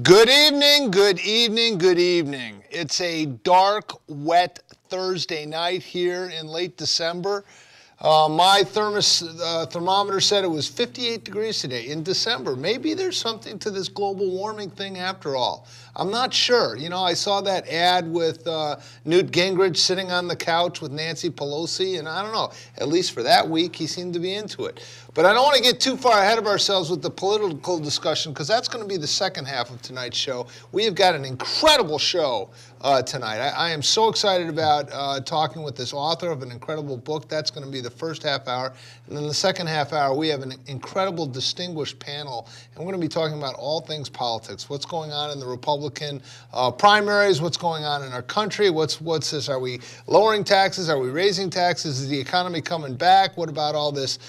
Good evening, good evening, good evening. It's a dark, wet Thursday night here in late December. My thermometer said it was 58 degrees today in December. Maybe there's something to this global warming thing after all. I'm not sure. You know, I saw that ad with Newt Gingrich sitting on the couch with Nancy Pelosi, and I don't know, at least for that week, he seemed to be into it. But I don't want to get too far ahead of ourselves with the political discussion, because that's going to be the second half of tonight's show. We have got an incredible show tonight. I am so excited about talking with this author of an incredible book. That's going to be the first half hour. And then the second half hour, we have an incredible, distinguished panel. And we're going to be talking about all things politics. What's going on in the Republican primaries? What's going on in our country? What's this? Are we lowering taxes? Are we raising taxes? Is the economy coming back? What about all this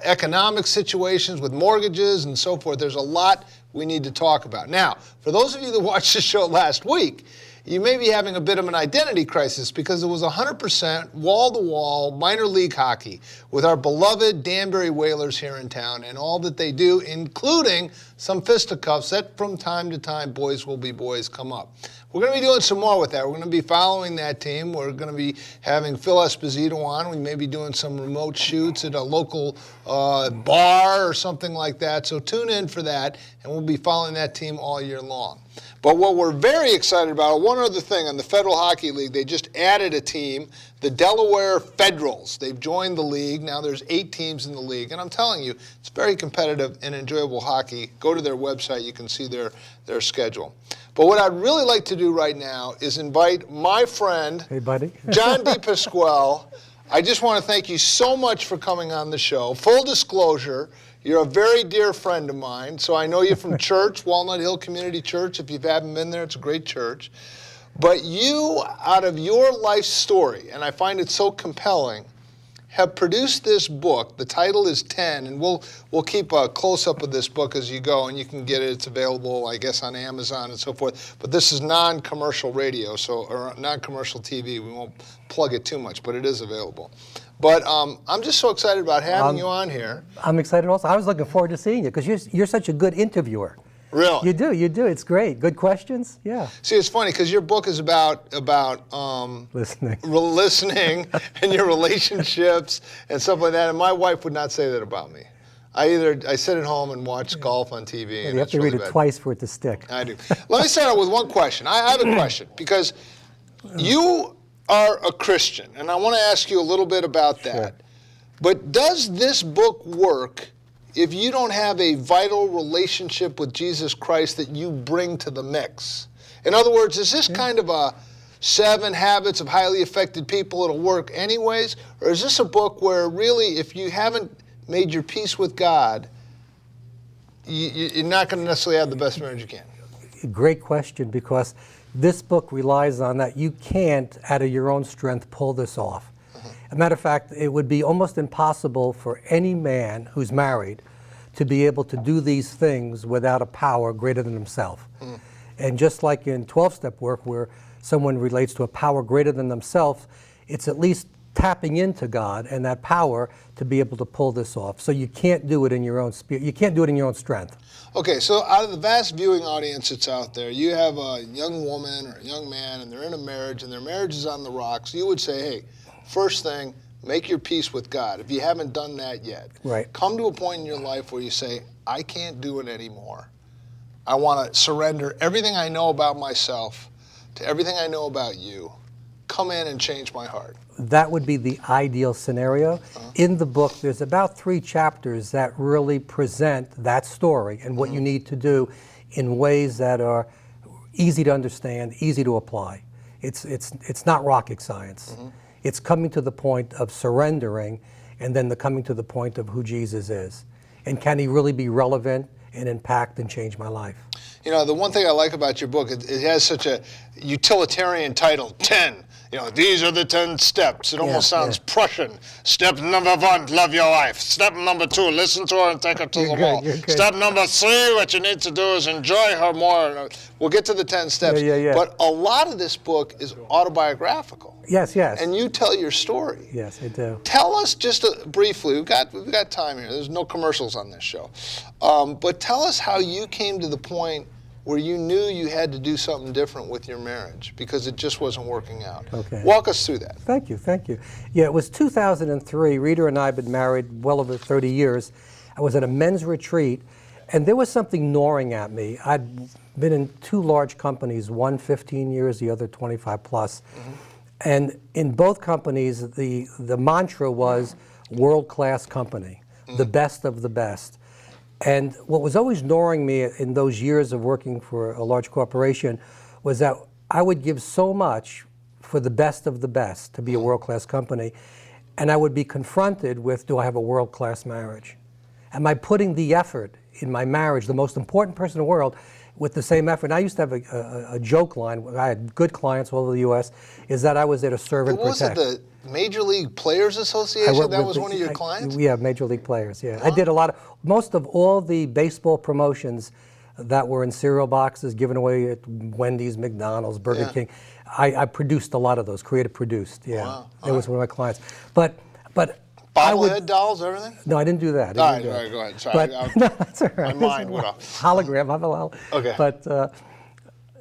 economic situations with mortgages and so forth? There's a lot we need to talk about. Now, for those of you that watched the show last week, you may be having a bit of an identity crisis because it was 100% wall-to-wall minor league hockey with our beloved Danbury Whalers here in town and all that they do, including some fisticuffs that from time to time, boys will be boys, come up. We're going to be doing some more with that. We're going to be following that team. We're going to be having Phil Esposito on. We may be doing some remote shoots at a local bar or something like that. So tune in for that, and we'll be following that team all year long. But what we're very excited about, one other thing, on the Federal Hockey League, they just added a team, the Delaware Federals. They've joined the league. Now there's 8 teams in the league. And I'm telling you, it's very competitive and enjoyable hockey. Go to their website. You can see their schedule. But what I'd really like to do right now is invite my friend, hey, buddy. John DePasquale. I just want to thank you so much for coming on the show. Full disclosure, you're a very dear friend of mine. So I know you from church, Walnut Hill Community Church. If you haven't been there, it's a great church. But you, out of your life story, and I find it so compelling, have produced this book. The title is 10, and we'll keep a close-up of this book as you go, and you can get it. It's available, I guess, on Amazon and so forth. But this is non-commercial radio, or non-commercial TV. We won't plug it too much, but it is available. But I'm just so excited about having you on here. I'm excited also. I was looking forward to seeing you because you're such a good interviewer. Really? You do. It's great. Good questions. Yeah. See, it's funny because your book is about listening and your relationships and stuff like that. And my wife would not say that about me. I sit at home and watch golf on TV. Yeah, and you have to read it twice for it to stick. I do. Let me start out with one question. I have a question because you are a Christian, and I want to ask you a little bit about that. Sure. But does this book work if you don't have a vital relationship with Jesus Christ that you bring to the mix? In other words, is this kind of a 7 Habits of Highly Effective People, it'll work anyways? Or is this a book where really, if you haven't made your peace with God, you're not going to necessarily have the best marriage you can? Great question, because this book relies on that you can't, out of your own strength, pull this off. As a matter of fact, it would be almost impossible for any man who's married to be able to do these things without a power greater than himself. And just like in 12-step work, where someone relates to a power greater than themselves, it's at least tapping into God and that power to be able to pull this off. So you can't do it in your own spirit. You can't do it in your own strength. Okay, so out of the vast viewing audience that's out there, you have a young woman or a young man, and they're in a marriage, and their marriage is on the rocks. You would say, hey, first thing, make your peace with God. If you haven't done that yet, right, come to a point in your life where you say, I can't do it anymore. I want to surrender everything I know about myself to everything I know about you. Come in and change my heart. That would be the ideal scenario. In the book, there's about 3 chapters that really present that story and what you need to do in ways that are easy to understand, easy to apply. It's not rocket science. It's coming to the point of surrendering and then coming to the point of who Jesus is. And can he really be relevant and impact and change my life? You know, the one thing I like about your book, it has such a utilitarian title, 10. these are the 10 steps. It almost Yeah, sounds Prussian. Step number 1, love your wife. Step number 2, listen to her and take her to the mall. You're good. Step number 3, what you need to do is enjoy her more. We'll get to the 10 steps. Yeah. But a lot of this book is autobiographical. Yes. And you tell your story. Yes, I do. Tell us just briefly, we've got time here. There's no commercials on this show. But tell us how you came to the point where you knew you had to do something different with your marriage because it just wasn't working out. Okay. Walk us through that. Thank you. Yeah, it was 2003. Rita and I had been married well over 30 years. I was at a men's retreat, and there was something gnawing at me. I'd been in 2 large companies, one 15 years, the other 25 plus. Mm-hmm. And in both companies, the mantra was world-class company, the best of the best. And what was always gnawing me in those years of working for a large corporation was that I would give so much for the best of the best to be a world-class company, and I would be confronted with, do I have a world-class marriage? Am I putting the effort in my marriage, the most important person in the world, with the same effort? And I used to have a joke line, I had good clients all over the U.S., is that I was there to serve and protect. Was it the Major League Players Association? That was one of your clients? Yeah, Major League Players, yeah. I did most of all the baseball promotions that were in cereal boxes given away at Wendy's, McDonald's, Burger King. I produced a lot of those, creative produced, yeah. Wow. It was one of my clients. But bobblehead dolls, everything? No, I didn't do that. All right, go ahead. Sorry. No, that's all right. My mind went off. Hologram, Okay.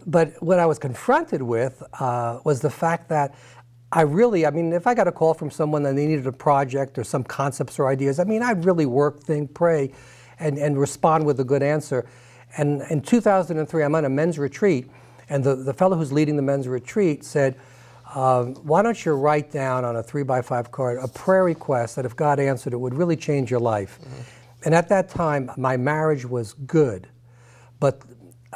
But what I was confronted with was the fact that if I got a call from someone that they needed a project or some concepts or ideas, I'd really work, think, pray, and respond with a good answer. And in 2003, I'm on a men's retreat, and the fellow who's leading the men's retreat said, why don't you write down on a 3x5 card a prayer request that if God answered it would really change your life. Mm-hmm. And at that time, my marriage was good.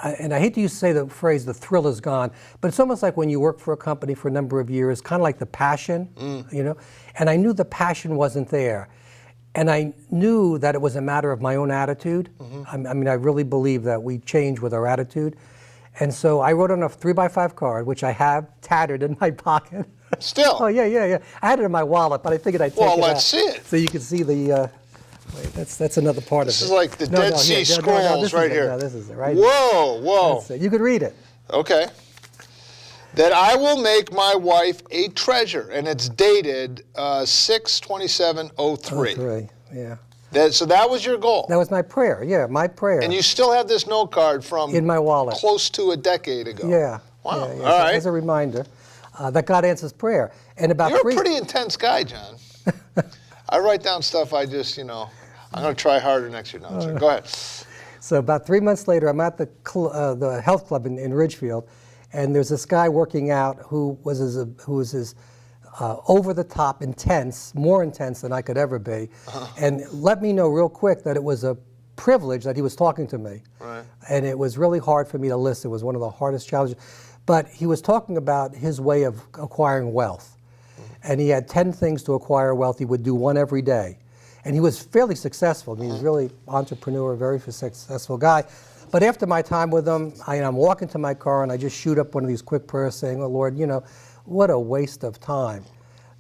And I hate to say the phrase, the thrill is gone, but it's almost like when you work for a company for a number of years, kind of like the passion, and I knew the passion wasn't there. And I knew that it was a matter of my own attitude. Mm-hmm. I really believe that we change with our attitude. And so I wrote on a 3x5 card, which I have tattered in my pocket. Still? Oh, yeah. I had it in my wallet, but I figured I'd take it out. Well, let's see it. So you can see the... Wait, that's another part of it. This is like the Dead Sea Scrolls right here. No, this is it, right? Whoa. You could read it. Okay. That I will make my wife a treasure, and it's dated 6/27/03. 03, yeah. So that was your goal. That was my prayer, my prayer. And you still have this note card from in my wallet, close to a decade ago. Yeah. Wow. Yeah. All right. As a reminder that God answers prayer. And You're a pretty intense guy, John. I write down stuff. I just, I'm going to try harder next year. No, go ahead. So about 3 months later, I'm at the health club in Ridgefield, and there's this guy working out who was over the top intense, more intense than I could ever be, and let me know real quick that it was a privilege that he was talking to me. Right. And it was really hard for me to listen. It was one of the hardest challenges. But he was talking about his way of acquiring wealth. And he had 10 things to acquire wealth. He would do one every day. And he was fairly successful. He was really entrepreneur, very successful guy. But after my time with him, I'm walking to my car and I just shoot up one of these quick prayers saying, oh Lord, what a waste of time.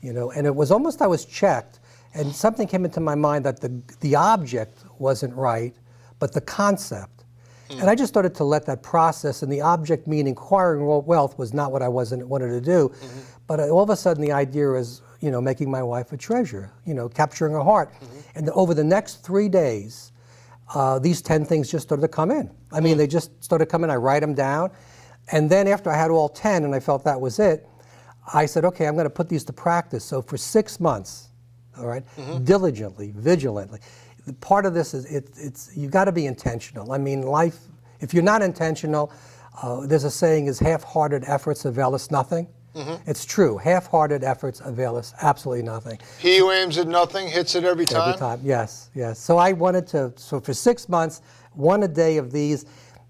And it was almost I was checked, and something came into my mind that the object wasn't right, but the concept. And I just started to let that process, and the object meaning acquiring wealth was not what I wanted to do. Mm-hmm. But all of a sudden the idea is, making my wife a treasure, capturing her heart. Mm-hmm. And over the next 3 days, these 10 things just started to come in. They just started coming. I write them down. And then after I had all 10 and I felt that was it, I said, okay, I'm going to put these to practice. So for 6 months, all right, diligently, vigilantly. Part of this is it's you got to be intentional. Life, if you're not intentional, there's a saying is half-hearted efforts avail us nothing. Mm-hmm. It's true. Half-hearted efforts avail us absolutely nothing. He who aims at nothing hits it every time? Every time, yes. So I wanted to, for 6 months, one a day of these,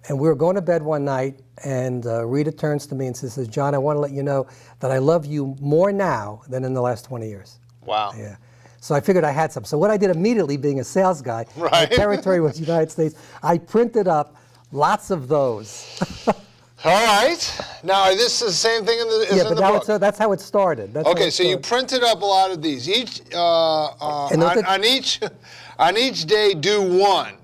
and we were going to bed one night, and Rita turns to me and says, John, I want to let you know that I love you more now than in the last 20 years. Wow. Yeah. So I figured I had some. So what I did immediately, being a sales guy, my territory was the United States, I printed up lots of those. All right. Now, this is the same thing as Yeah, in but the now book. that's how it started. That's how Okay, it so you started. printed up a lot of these. Each And look at- on each day, do one.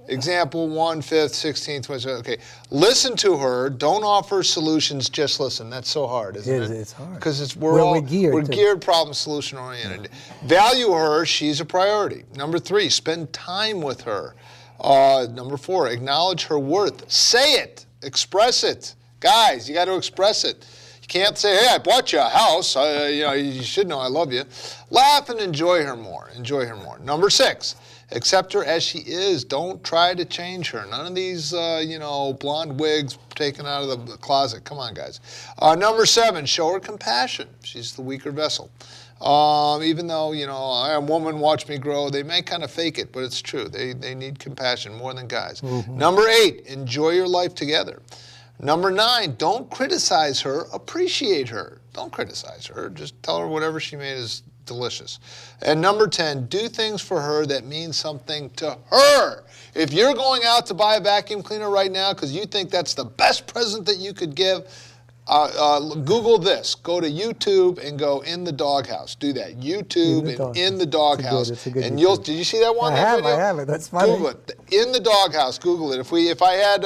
Example 1, 5th, 16th, 27th. Okay. Listen to her. Don't offer solutions. Just listen. That's so hard, isn't it? It's hard. Because We're geared to- geared problem solution oriented. Value her. She's a priority. Number 3, spend time with her. Number 4, acknowledge her worth. Say it. Express it. Guys, you got to express it. You can't say, hey, I bought you a house. You should know I love you. Laugh and enjoy her more. Enjoy her more. Number 6, accept her as she is. Don't try to change her. None of these, blonde wigs taken out of the closet. Come on, guys. Number 7, show her compassion. She's the weaker vessel. Even though, I am woman, watch me grow, they may kind of fake it, but it's true. They need compassion more than guys. Mm-hmm. Number 8, enjoy your life together. Number 9, don't criticize her, appreciate her. Don't criticize her. Just tell her whatever she made is delicious. And number 10, do things for her that mean something to her. If you're going out to buy a vacuum cleaner right now because you think that's the best present that you could give, Google this. Go to YouTube and go In the Doghouse. Do that. YouTube and In the Doghouse. It's a good and YouTube. did you see that one? I have it. That's funny. Google it. In the Doghouse. Google it. If I had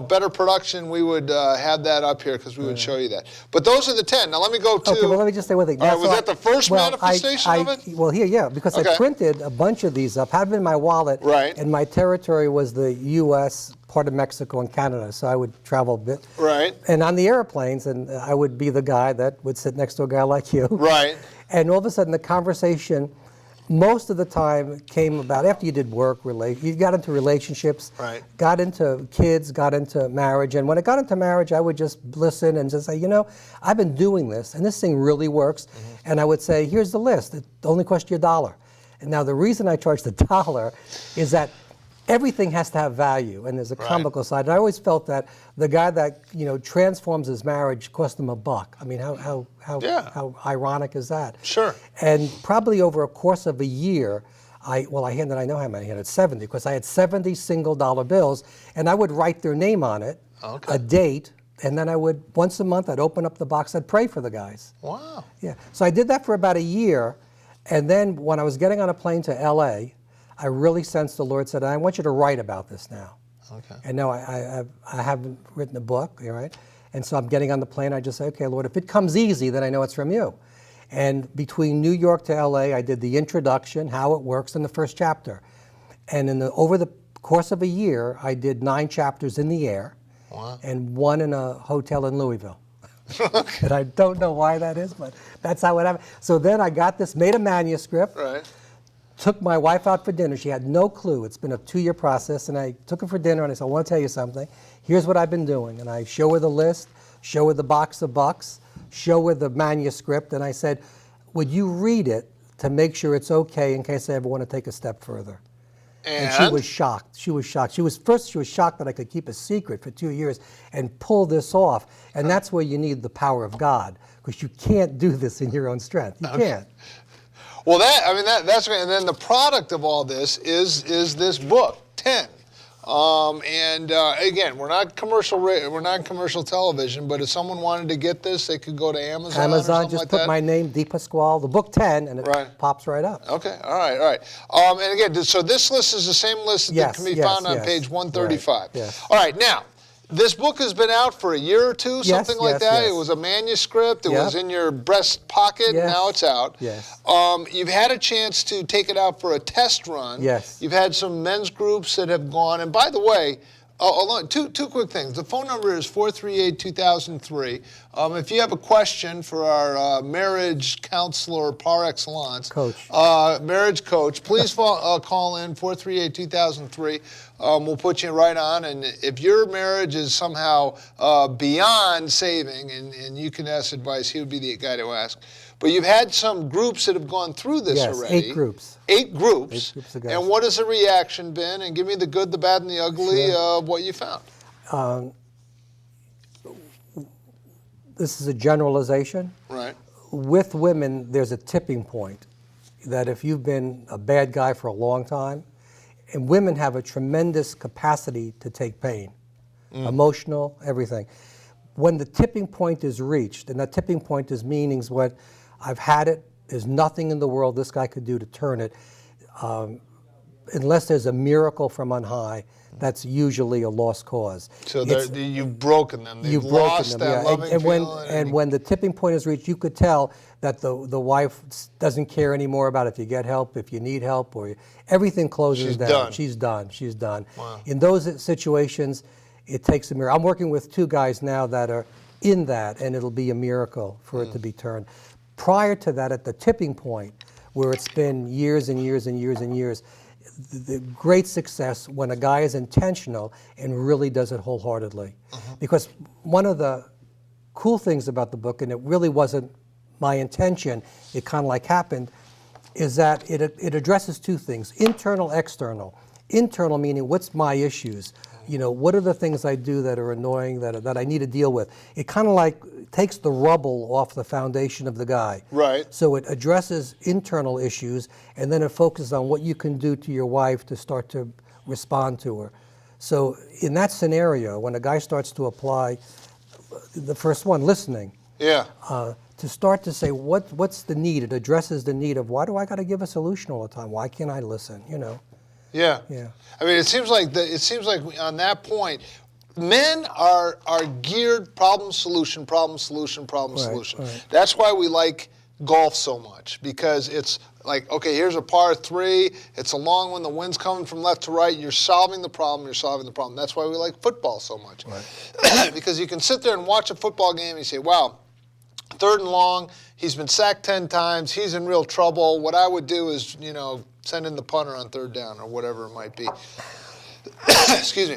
better production, we would have that up here because we would show you that. But those are the 10. Now let me go to. Okay, well let me just say one thing. All right, was that the first manifestation of it? Well, because Okay. I printed a bunch of these up, had them in my wallet. Right. And my territory was the U.S., part of Mexico and Canada, so I would travel a bit. Right. And on the airplanes, and I would be the guy that would sit next to a guy like you. Right. And all of a sudden, the conversation, most of the time, came about after you did work. You got into relationships. Right. Got into kids. Got into marriage. And when I got into marriage, I would just listen and just say, I've been doing this, and this thing really works. Mm-hmm. And I would say, here's the list. It only cost you $1. And now the reason I charge the $1 is that everything has to have value, and there's a comical side. And I always felt that the guy that transforms his marriage cost him $1. I mean, how ironic is that? Sure. And probably over a course of a year, I know how many I handed, 70, because I had 70 single dollar bills, and I would write their name on it, a date, and then I would, once a month, I'd open up the box, I'd pray for the guys. Wow. Yeah. So I did that for about a year, and then when I was getting on a plane to L.A., I really sensed the Lord said, I want you to write about this now. Okay. And now I haven't written a book, right? And so I'm getting on the plane, I just say, okay, Lord, if it comes easy, then I know it's from you. And between New York to LA, I did the introduction, how it works, and the first chapter. And over the course of a year, I did 9 chapters in the air, and 1 in a hotel in Louisville. And I don't know why that is, but that's how it happened. So then I got this, made a manuscript. Right. Took my wife out for dinner. She had no clue. It's been a 2-year process. And I took her for dinner and I said, I want to tell you something. Here's what I've been doing. And I show her the list, show her the box of bucks, show her the manuscript. And I said, would you read it to make sure it's okay in case I ever want to take a step further? And she was shocked. She was shocked. She was shocked that I could keep a secret for 2 years and pull this off. And that's where you need the power of God, because you can't do this in your own strength. You can't. Well, that's great. And then the product of all this is this book, 10. Again, we're not commercial television, but if someone wanted to get this, they could go to Amazon or something just like put that. my name, Deep Pasquale, the book 10, and it pops right up. Okay, all right. And again, so this list is the same list that can be found on page 135. Right, yes. All right, now, this book has been out for a year or two, something like that. Yes. It was a manuscript. It was in your breast pocket. Yes. Now it's out. Yes. You've had a chance to take it out for a test run. Yes. You've had some men's groups that have gone. And by the way, two quick things. The phone number is 438-2003. If you have a question for our marriage counselor par excellence, marriage coach, please call in 438-2003. We'll put you right on. And if your marriage is somehow beyond saving and you can ask advice, he would be the guy to ask. But you've had some groups that have gone through this already. 8 groups. 8 groups. 8 groups of guys. And what has the reaction been? And give me the good, the bad, and the ugly of what you found. This is a generalization. Right. With women, there's a tipping point that if you've been a bad guy for a long time, and women have a tremendous capacity to take pain. emotional, everything. When the tipping point is reached, and that tipping point is meanings what I've had it, there's nothing in the world this guy could do to turn it, unless there's a miracle from on high, that's usually a lost cause. So you've broken them. They've You've lost broken them, that yeah. loving feeling. And when the tipping point is reached, you could tell that the wife doesn't care anymore about if you get help, if you need help, or everything closes She's down. done. She's done. She's done. Wow. In those situations, it takes a miracle. I'm working with 2 guys now that are in that, and it'll be a miracle for it to be turned. Prior to that, at the tipping point, where it's been years and years and years and years, the great success when a guy is intentional and really does it wholeheartedly. Because one of the cool things about the book, and it really wasn't my intention, it kind of like happened, is that it addresses 2 things, internal, external. Internal meaning, what's my issues? What are the things I do that are annoying, that I need to deal with? It kind of like takes the rubble off the foundation of the guy. Right. So it addresses internal issues, and then it focuses on what you can do to your wife to start to respond to her. So in that scenario, when a guy starts to apply the first one, listening, Yeah. to start to say, what's the need? It addresses the need of, why do I got to give a solution all the time? Why can't I listen? Yeah. Yeah. I mean, it seems like on that point, men are geared problem solution, problem solution, problem solution. Right. That's why we like golf so much, because it's like, okay, here's a par 3. It's a long one. The wind's coming from left to right. You're solving the problem. You're solving the problem. That's why we like football so much, right. Because you can sit there and watch a football game and you say, wow, 3rd and long. He's been sacked 10 times. He's in real trouble. What I would do is, send in the punter on 3rd down or whatever it might be. Excuse me.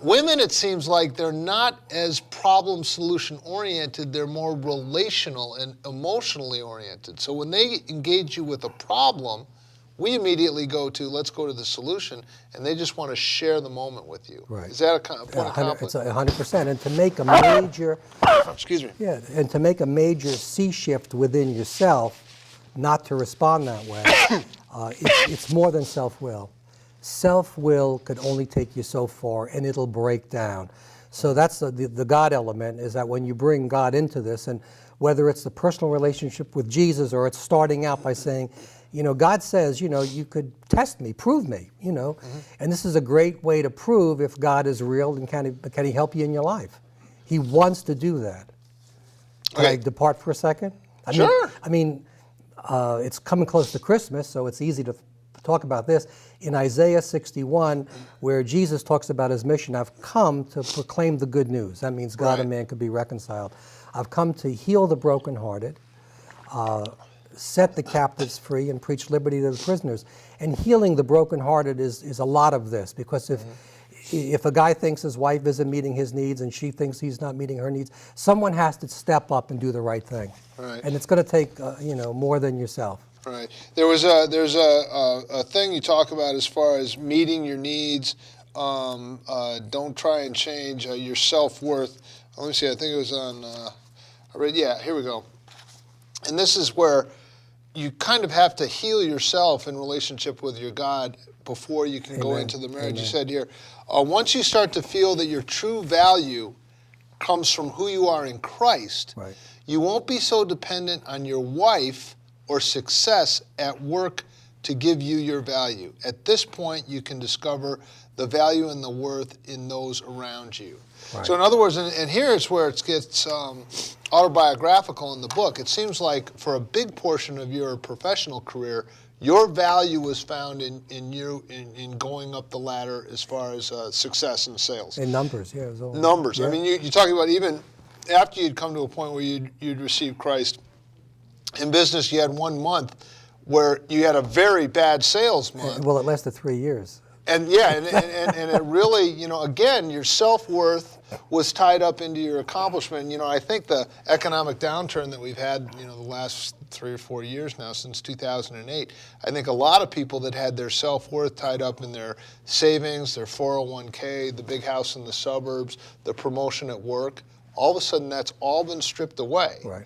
Women, it seems like they're not as problem solution oriented. They're more relational and emotionally oriented. So when they engage you with a problem, we immediately let's go to the solution, and they just want to share the moment with you. Right. Is that a point of conflict? It's 100%. And to make a major, Excuse me. yeah, and to make a major sea shift within yourself, not to respond that way, it's more than self-will. Self-will could only take you so far, and it'll break down. So that's the God element, is that when you bring God into this, and whether it's the personal relationship with Jesus or it's starting out by saying, God says, you could test me, prove me, and this is a great way to prove if God is real and can he help you in your life. He wants to do that. Can I depart for a second? Sure. It's coming close to Christmas, so it's easy to talk about this. In Isaiah 61, where Jesus talks about his mission, I've come to proclaim the good news. That means God and man could be reconciled. I've come to heal the brokenhearted, set the captives free, and preach liberty to the prisoners. And healing the brokenhearted is a lot of this, because if a guy thinks his wife isn't meeting his needs and she thinks he's not meeting her needs, someone has to step up and do the right thing. Right. And it's going to take more than yourself. Right. There's a thing you talk about as far as meeting your needs. Don't try and change your self-worth. Let me see. I think it was on. Here we go. And this is where you kind of have to heal yourself in relationship with your God before you can go into the marriage. Amen. You said here, once you start to feel that your true value comes from who you are in Christ, Right. you won't be so dependent on your wife or success at work to give you your value. At this point, you can discover the value and the worth in those around you. Right. So in other words, and here's where it gets autobiographical in the book. It seems like for a big portion of your professional career, your value was found in going up the ladder as far as success in sales. In numbers, yeah. It was all, Numbers. Yeah. I mean, you're talking about even after you'd come to a point where you'd received Christ. In business, you had 1 month where you had a very bad sales month. Well, it lasted 3 years. And it really, again, your self-worth was tied up into your accomplishment. I think the economic downturn that we've had, the last 3 or 4 years now, since 2008, I think a lot of people that had their self-worth tied up in their savings, their 401k, the big house in the suburbs, the promotion at work, all of a sudden that's all been stripped away. Right.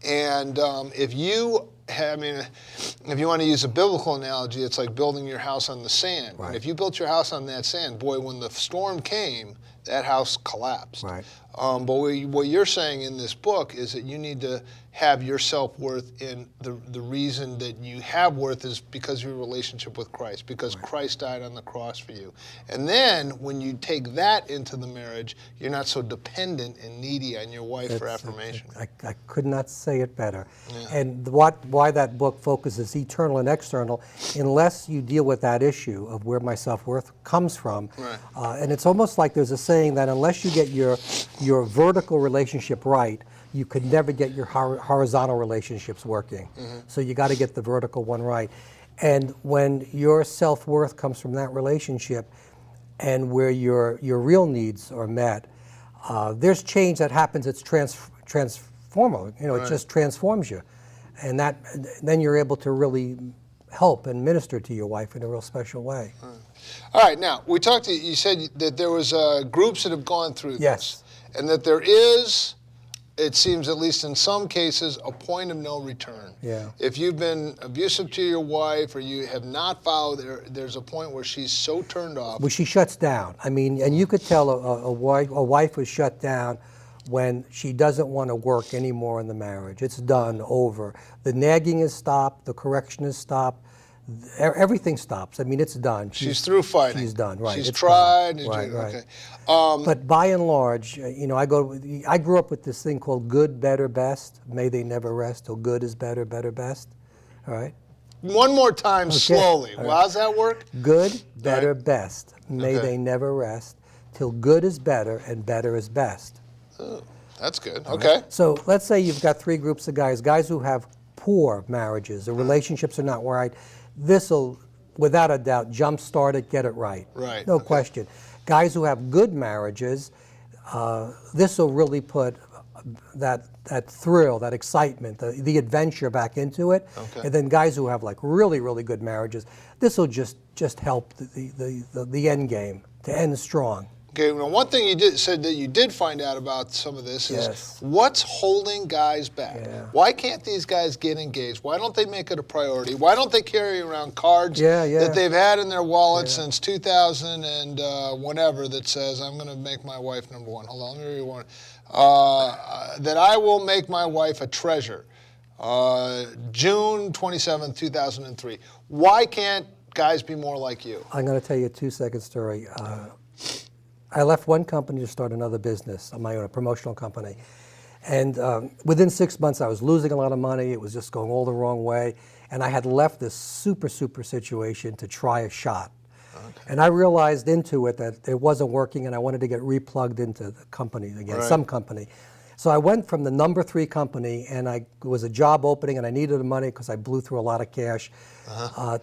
And if you want to use a biblical analogy, it's like building your house on the sand. Right. And if you built your house on that sand, boy, when the storm came, that house collapsed. Right. But what you're saying in this book is that you need to have your self-worth in the reason that you have worth is because of your relationship with Christ, because Christ died on the cross for you. And then when you take that into the marriage, you're not so dependent and needy on your wife for affirmation. I could not say it better. Yeah. And why that book focuses eternal and external, unless you deal with that issue of where my self-worth comes from. Right. And it's almost like there's a saying that unless you get your vertical relationship right, you could never get your horizontal relationships working. Mm-hmm. So you got to get the vertical one right. And when your self-worth comes from that relationship and where your real needs are met, there's change that happens. It's transformative. You know, Right. It just transforms you. And then you're able to really help and minister to your wife in a real special way. Right. All right, now, you said that there was groups that have gone through Yes. this, and that there is, it seems at least in some cases, a point of no return. Yeah. If you've been abusive to your wife or you have not followed, there's a point where she's so turned off. Well, she shuts down. I mean, and you could tell a wife was shut down when she doesn't want to work anymore in the marriage. It's done, over. The nagging is stopped, the correction is stopped, everything stops. I mean, it's done. She's through fighting. She's done, right. She's it's tried. done. Right, right. Okay. But by and large, you know, I grew up with this thing called good, better, best. May they never rest till good is better, better, best. All right? One more time, Okay. slowly. All Well, how's that work? Good, better, Right. best. May Okay. they never rest till good is better and better is best. Oh, that's good. Okay. So let's say you've got three groups of guys who have poor marriages, the relationships are not right. This'll, without a doubt, jumpstart it, get it right. Right. No Okay. question. Guys who have good marriages, this will really put that thrill, that excitement, the adventure back into it. Okay. And then guys who have like really, really good marriages, this will just help the end game to end strong. Okay, now one thing you said that you did find out about some of this is Yes. what's holding guys back? Yeah. Why can't these guys get engaged? Why don't they make it a priority? Why don't they carry around cards that they've had in their wallet since 2000 and whenever that says, I'm going to make my wife number one. Hold on, let me read one. That I will make my wife a treasure. June 27, 2003. Why can't guys be more like you? I'm going to tell you a 2-second story. I left one company to start another business on my own, a promotional company. And within 6 months, I was losing a lot of money. It was just going all the wrong way. And I had left this super situation to try a shot. Okay. And I realized into it that it wasn't working and I wanted to get replugged into the company again, Right. some company. So I went from the number 3 company, and it was a job opening, and I needed the money because I blew through a lot of cash,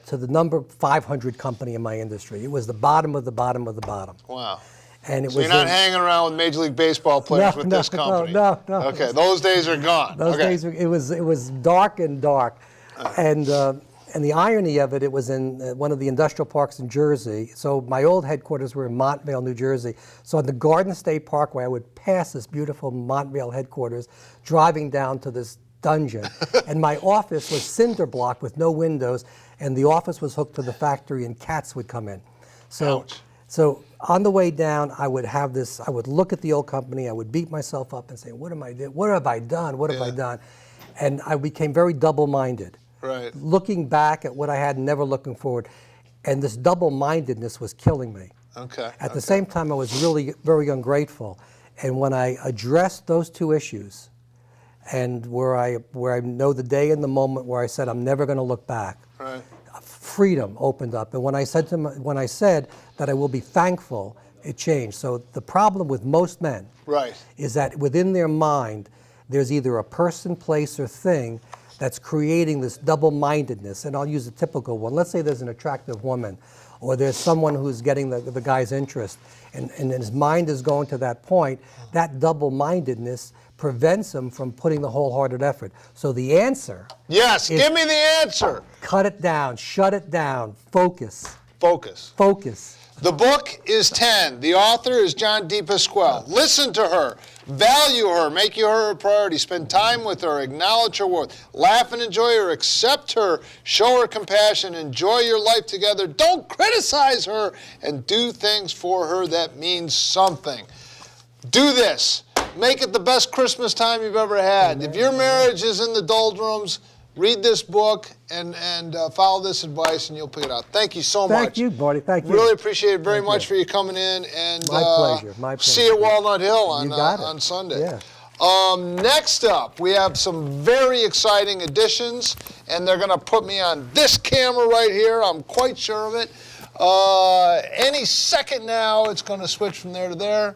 to the number 500 company in my industry. It was the bottom of the bottom of the bottom. Wow. And it So was you're not hanging around with Major League Baseball players with this company? No. Okay, those days are gone. Those days, it was dark and dark. And the irony of it, it was in one of the industrial parks in Jersey. So my old headquarters were in Montvale, New Jersey. So on the Garden State Parkway, I would pass this beautiful Montvale headquarters, driving down to this dungeon. And my office was cinder block with no windows, and the office was hooked to the factory, and cats would come in. Ouch. So on the way down, I would look at the old company, I would beat myself up and say, what have I done? And I became very double-minded. Right. Looking back at what I had, never looking forward. And this double-mindedness was killing me. Okay. At the same time, I was really very ungrateful. And when I addressed those two issues, and where I know the day and the moment where I said, I'm never going to look back. Right. Freedom opened up, and when I said that I will be thankful, it changed. So the problem with most men is that within their mind, there's either a person, place, or thing that's creating this double-mindedness. And I'll use a typical one. Let's say there's an attractive woman, or there's someone who's getting the guy's interest, and his mind is going to that point. That double-mindedness prevents him from putting the wholehearted effort. So the answer Yes, give me the answer. cut it down, shut it down, focus. Focus. Focus. The book is 10. The author is John D. Pasquale. Listen to her. Value her. Make her a priority. Spend time with her. Acknowledge her worth. Laugh and enjoy her. Accept her. Show her compassion. Enjoy your life together. Don't criticize her. And do things for her that means something. Do this. Make it the best Christmas time you've ever had. If your marriage is in the doldrums, read this book and follow this advice, and you'll pick it out. Thank you so much. Thank you, Marty. Thank you. Really appreciate it very much for you coming in. And My pleasure. My pleasure. See you at Walnut Hill on Sunday. Yeah. Next up, we have some very exciting additions, and they're going to put me on this camera right here. I'm quite sure of it. Any second now, it's going to switch from there to there.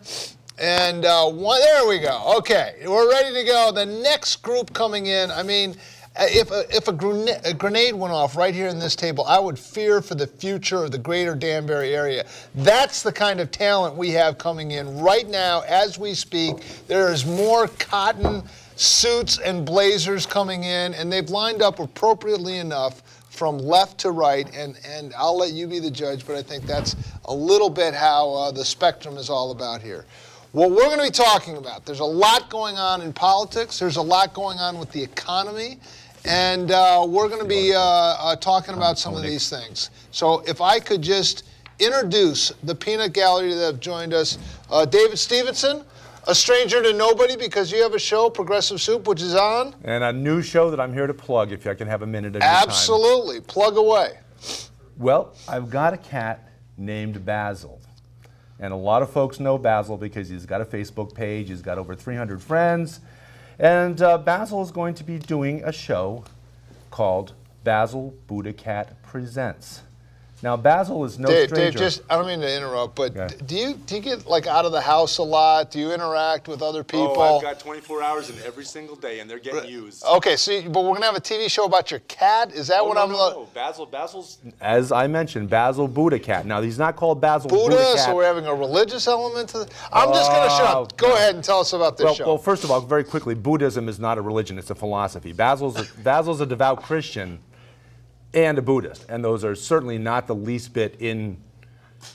And there we go. Okay, we're ready to go. The next group coming in, I mean, if a grenade went off right here in this table, I would fear for the future of the greater Danbury area. That's the kind of talent we have coming in right now as we speak. There is more cotton suits and blazers coming in, and they've lined up appropriately enough from left to right, and I'll let you be the judge, but I think that's a little bit how the spectrum is all about here. What we're going to be talking about, there's a lot going on in politics, there's a lot going on with the economy, and we're going to be talking about some of these things. So if I could just introduce the peanut gallery that have joined us. David Stevenson, a stranger to nobody because you have a show, Progressive Soup, which is on. And a new show that I'm here to plug if I can have a minute of your time. Absolutely. Plug away. Well, I've got a cat named Basil. And a lot of folks know Basil because he's got a Facebook page, he's got over 300 friends. And Basil is going to be doing a show called Basil Buddha Cat Presents. Now, Basil is no stranger. Dave, just, I don't mean to interrupt, but okay. do you get like out of the house a lot? Do you interact with other people? Oh, I've got 24 hours in every single day, and they're getting used. Okay, but we're gonna have a TV show about your cat. Is that what I'm? No. Basil's. As I mentioned, Basil Buddha Cat. Now, he's not called Basil Buddha Cat. So we're having a religious element to. I'm just gonna shut up. Go ahead and tell us about this show. Well, first of all, very quickly, Buddhism is not a religion; it's a philosophy. Basil's a devout Christian and a Buddhist, and those are certainly not the least bit in.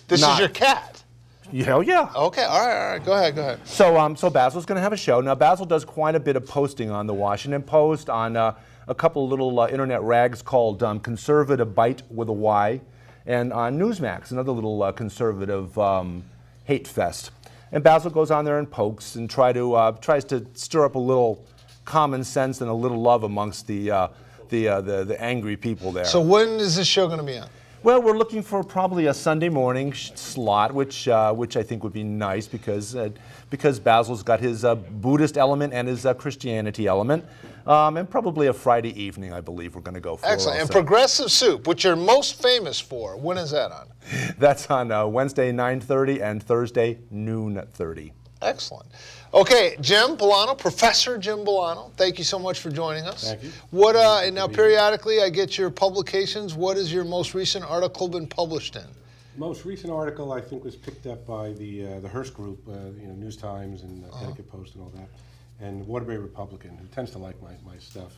This is your cat. Hell yeah. Okay, all right. Go ahead. So Basil's going to have a show. Now, Basil does quite a bit of posting on the Washington Post, on a couple of little internet rags called Conservative Bite with a Y, and on Newsmax, another little conservative hate fest. And Basil goes on there and pokes and tries to stir up a little common sense and a little love amongst the angry people there. So when is this show going to be on? Well, we're looking for probably a Sunday morning slot, which I think would be nice because Basil's got his Buddhist element and his Christianity element, and probably a Friday evening, I believe we're going to go for. Excellent. And Progressive Soup, which you're most famous for, when is that on? That's on Wednesday 9:30 and Thursday noon 30. Excellent. Okay, Jim Bolano, Professor Jim Bolano, thank you so much for joining us. Thank you. And now periodically I get your publications. What has your most recent article been published in? Most recent article I think was picked up by the Hearst Group, News Times and Connecticut Post and all that, and Waterbury Republican, who tends to like my stuff.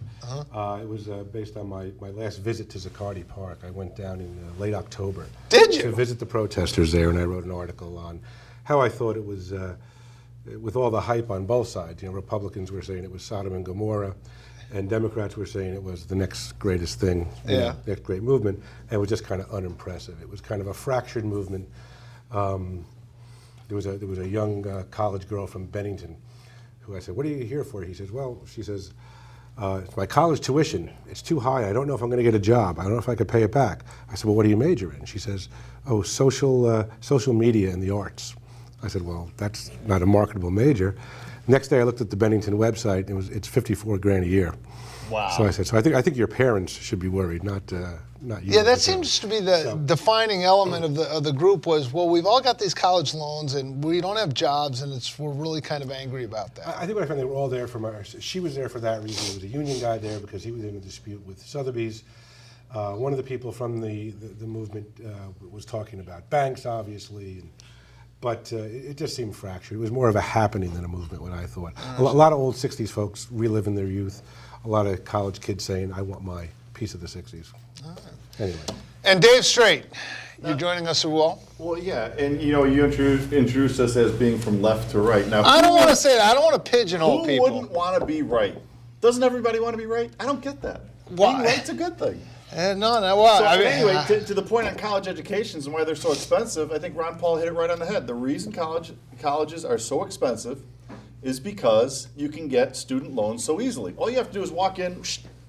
It was based on my last visit to Zaccardi Park. I went down in late October. Did you? To visit the protesters there, and I wrote an article on how I thought it was. With all the hype on both sides, Republicans were saying it was Sodom and Gomorrah, and Democrats were saying it was the next greatest thing, next great movement, and it was just kind of unimpressive. It was kind of a fractured movement. There was a young college girl from Bennington who I said, "What are you here for?" She says, "It's my college tuition. It's too high. I don't know if I'm going to get a job. I don't know if I could pay it back." I said, "Well, what do you major in?" She says, "Oh, social media and the arts." I said, "Well, that's not a marketable major." Next day, I looked at the Bennington website, and it's $54,000 a year. Wow. So I said, I think your parents should be worried, not you. Yeah, that seems to be the defining element of the group was, well, we've all got these college loans, and we don't have jobs, and we're really kind of angry about that. I think what I found, they were all there she was there for that reason. There was a union guy there because he was in a dispute with Sotheby's. One of the people from the movement was talking about banks, obviously, but it just seemed fractured. It was more of a happening than a movement, what I thought. A lot of old 60s folks reliving their youth. A lot of college kids saying, "I want my piece of the 60s. Anyway. And Dave Strait, you're joining us as well. Well, yeah, and you introduced us as being from left to right. Now, I don't want to say that. I don't want to pigeonhole who people. wouldn't want to be right? Doesn't everybody want to be right? I don't get that. Why? Being right's a good thing. No, well, So I mean, anyway, to the point on college educations and why they're so expensive, I think Ron Paul hit it right on the head. The reason colleges are so expensive is because you can get student loans so easily. All you have to do is walk in,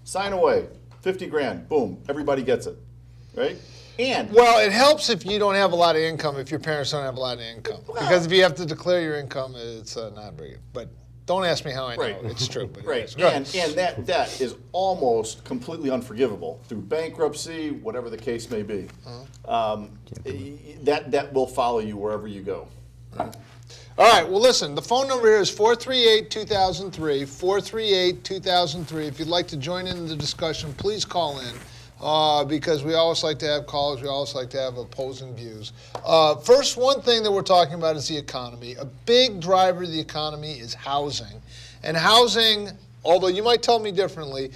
sign away, 50 grand, boom, everybody gets it, right? And well, it helps if you don't have a lot of income, if your parents don't have a lot of income. Because if you have to declare your income, it's not very good. But don't ask me how I know. Right. It's true. But right, it is. and that is almost completely unforgivable through bankruptcy, whatever the case may be. That will follow you wherever you go. All right, well, listen, the phone number here is 438-2003, 438-2003. If you'd like to join in the discussion, please call in. Because we always like to have callers, we always like to have opposing views. First, one thing that we're talking about is the economy. A big driver of the economy is housing. And housing, although you might tell me differently,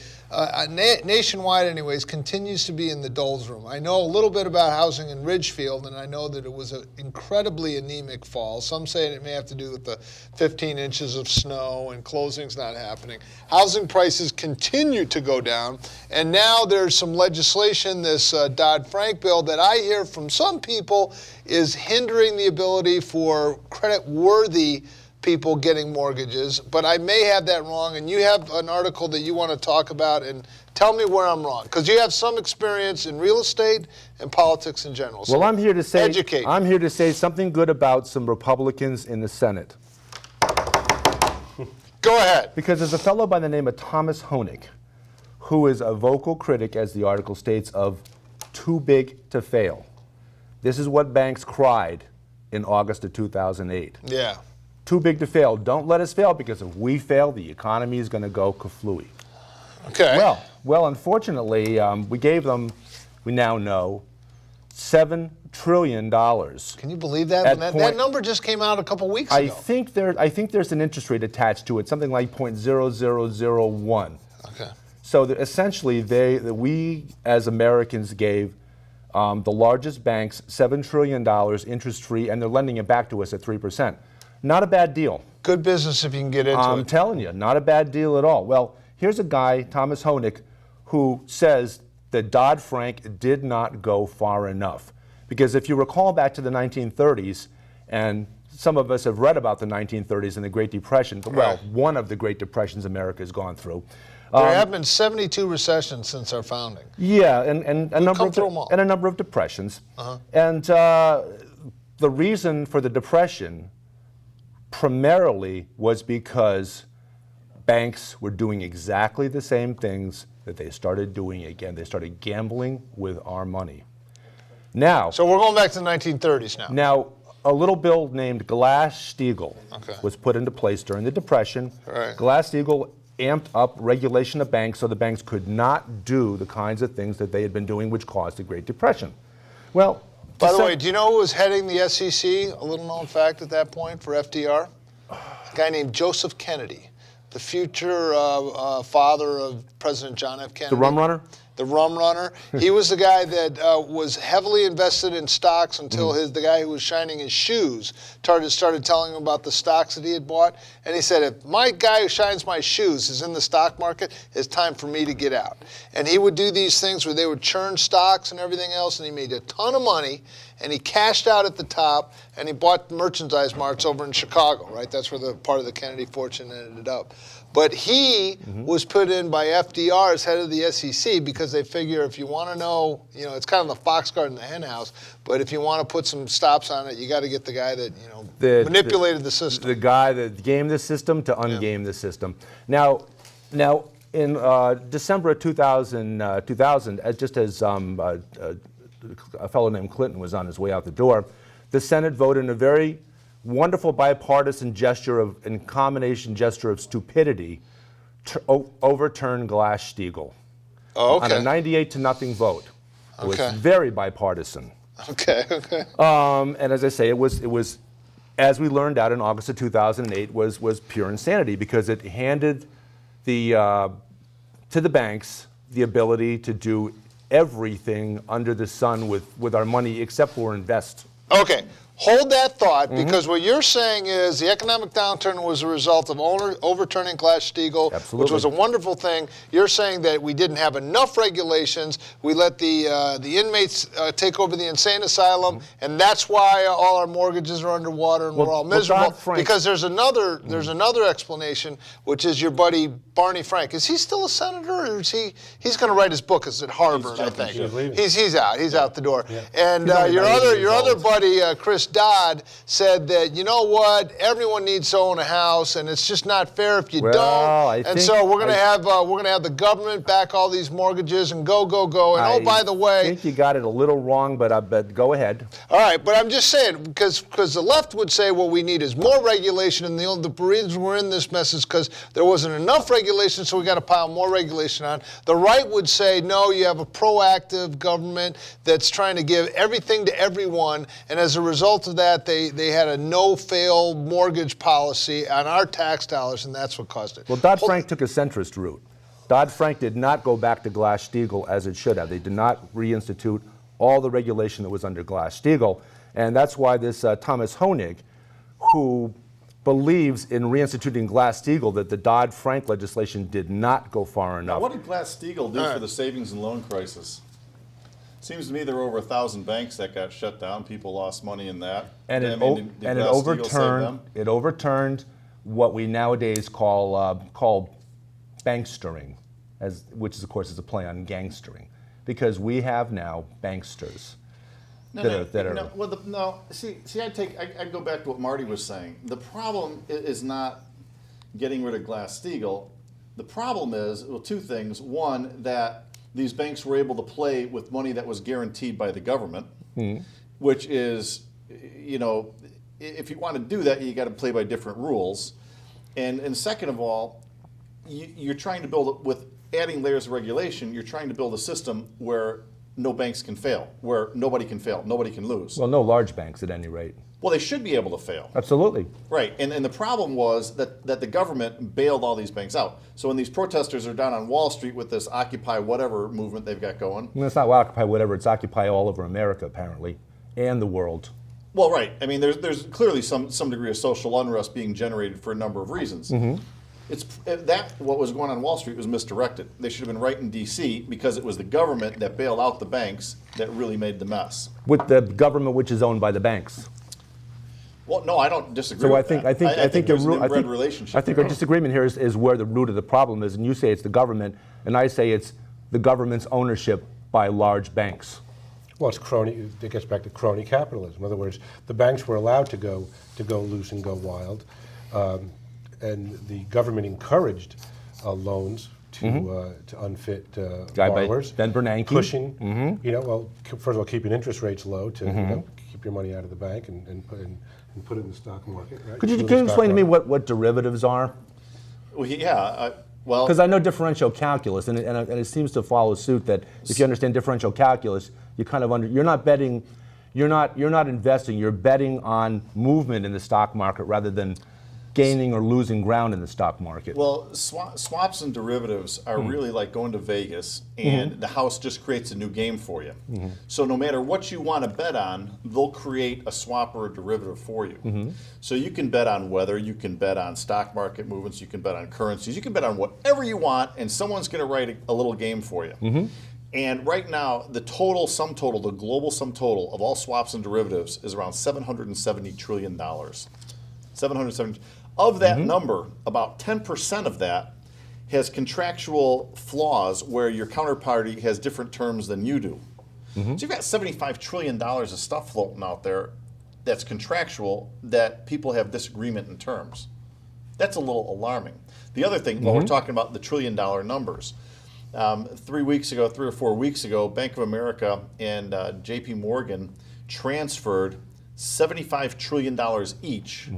nationwide anyways, continues to be in the doldrum. I know a little bit about housing in Ridgefield, and I know that it was an incredibly anemic fall. Some say it may have to do with the 15 inches of snow and closings not happening. Housing prices continue to go down, and now there's some legislation, this Dodd-Frank bill, that I hear from some people is hindering the ability for credit-worthy people getting mortgages, but I may have that wrong, and you have an article that you want to talk about, and tell me where I'm wrong, because you have some experience in real estate and politics in general. So Well, I'm here to say educate. I'm here to say something good about some Republicans in the Senate. Go ahead. Because there's a fellow by the name of Thomas Honig, who is a vocal critic, as the article states, of too big to fail. This is what banks cried in August of 2008. Yeah. Too big to fail. Don't let us fail, because if we fail, the economy is going to go kaflooey. Okay. Well, unfortunately, we gave them, we now know, $7 trillion. Can you believe that? At That number just came out a couple weeks I ago. think there's an interest rate attached to it, something like 0.0001. Okay. So essentially, we as Americans gave the largest banks $7 trillion interest-free, and they're lending it back to us at 3%. Not a bad deal. Good business if you can get into I'm it. telling you, not a bad deal at all. Well, here's a guy, Thomas Honig, who says that Dodd-Frank did not go far enough. Because if you recall back to the 1930s, and some of us have read about the 1930s and the Great Depression, well, one of the Great Depressions America has gone through. There have been 72 recessions since our founding. Yeah, and a number of depressions. And the reason for the depression primarily was because banks were doing exactly the same things that they started doing again. They started gambling with our money. Now, So we're going back to the 1930s now. now a little bill named Glass-Steagall Okay. was put into place during the Depression. Right. Glass-Steagall amped up regulation of banks so the banks could not do the kinds of things that they had been doing, which caused the Great Depression. Well, By the way, do you know who was heading the SEC? A little known fact at that point for FDR? A guy named Joseph Kennedy, the future father of President John F. Kennedy. the rum runner? The rum runner. He was the guy that was heavily invested in stocks until the guy who was shining his shoes started telling him about the stocks that he had bought. And he said, if my guy who shines my shoes is in the stock market, it's time for me to get out. And he would do these things where they would churn stocks and everything else, and he made a ton of money, and he cashed out at the top, and he bought merchandise marts over in Chicago, right? That's where the part of the Kennedy fortune ended up. But he was put in by FDR as head of the SEC because they figure if you want to know, it's kind of the fox guard in the hen house, but if you want to put some stops on it, you got to get the guy that, manipulated the system. The guy that gamed the system to ungame the system. Now, in December of 2000, just as a fellow named Clinton was on his way out the door, the Senate voted in a very wonderful bipartisan combination gesture of stupidity to overturn Glass-Steagall on a 98-0 vote. It was very bipartisan. Okay. And as I say, it was, as we learned out in August of 2008, was pure insanity because it handed to the banks the ability to do everything under the sun with our money except for invest. Okay, hold that thought, Mm-hmm. because what you're saying is the economic downturn was a result of overturning Glass-Steagall, which Absolutely. was a wonderful thing. You're saying that we didn't have enough regulations. We let the inmates take over the insane asylum, and that's why all our mortgages are underwater and we're all miserable. Dodd-Frank- Because there's another explanation, which is your buddy Barney Frank. Is he still a senator, or is he's going to write his book? It's at Harvard, I think. He's leaving. He's out. He's out the door. And He's only your 90 other years old. buddy Chris Dodd said that, you know what, everyone needs to own a house, and it's just not fair if you Well, I don't. And think so we're gonna have the government back all these mortgages and go. And oh, by the I way, think you got it a little wrong, but go ahead. all right, but I'm just saying, because the left would say what we need is more regulation, and the reason we're in this mess is because there wasn't enough regulation, so we got to pile more regulation on. The right would say, no, you have a proactive government that's trying to give everything to everyone, and as a result of that, they had a no-fail mortgage policy on our tax dollars, and that's what caused it. Well, Dodd-Frank took a centrist route. Dodd-Frank did not go back to Glass-Steagall as it should have. They did not reinstitute all the regulation that was under Glass-Steagall, and that's why this Thomas Honig, who believes in reinstituting Glass-Steagall, that the Dodd-Frank legislation did not go far Now, enough. what did Glass-Steagall do for the savings and loan crisis? Seems to me there were over 1,000 banks that got shut down. People lost money in that. And I it, mean, did and it Glass-Steagall save overturned. them? It overturned what we nowadays call bankstering, which is of course is a play on gangstering, because we have now banksters that are. See, I go back to what Marty was saying. The problem is not getting rid of Glass-Steagall. The problem is, well, two things. One, that these banks were able to play with money that was guaranteed by the government, which is, if you want to do that, you got to play by different rules. And second of all, you're trying to build, with adding layers of regulation, you're trying to build a system where no banks can fail, where nobody can fail, nobody can lose. Well, no large banks at any rate. Well, they should be able to fail. Absolutely. Right, and the problem was that the government bailed all these banks out. So when these protesters are down on Wall Street with this Occupy Whatever movement they've got going. Well, it's not Occupy Whatever, it's Occupy all over America, apparently, and the world. Well, right. I mean, there's clearly some degree of social unrest being generated for a number of reasons. What was going on Wall Street was misdirected. They should have been right in D.C. because it was the government that bailed out the banks that really made the mess. With the government which is owned by the banks. Well, no, I don't disagree. So with that. I think there's an inbred relationship. I think our disagreement here is where the root of the problem is, and you say it's the government, and I say it's the government's ownership by large banks. Well, it's crony. It gets back to crony capitalism. In other words, the banks were allowed to go loose and go wild, and the government encouraged loans to unfit borrowers. Ben Bernanke. Pushing, first of all, keeping interest rates low to keep your money out of the bank and put it in the stock market. Right? Could you explain to me what derivatives are? Well, yeah. Well, because I know differential calculus, and it seems to follow suit that if you understand differential calculus, you kind of you're not betting, you're not investing, you're betting on movement in the stock market rather than gaining or losing ground in the stock market. Well, swaps and derivatives are really like going to Vegas and the house just creates a new game for you. So no matter what you want to bet on, they'll create a swap or a derivative for you. So you can bet on weather, you can bet on stock market movements, you can bet on currencies, you can bet on whatever you want, and someone's going to write a little game for you. And right now, the global sum total of all swaps and derivatives is around $770 trillion. 770. Of that number, about 10% of that has contractual flaws where your counterparty has different terms than you do. So you've got $75 trillion of stuff floating out there that's contractual that people have disagreement in terms. That's a little alarming. The other thing, while we're talking about the $1 trillion numbers, 3 or 4 weeks ago, Bank of America and JP Morgan transferred $75 trillion each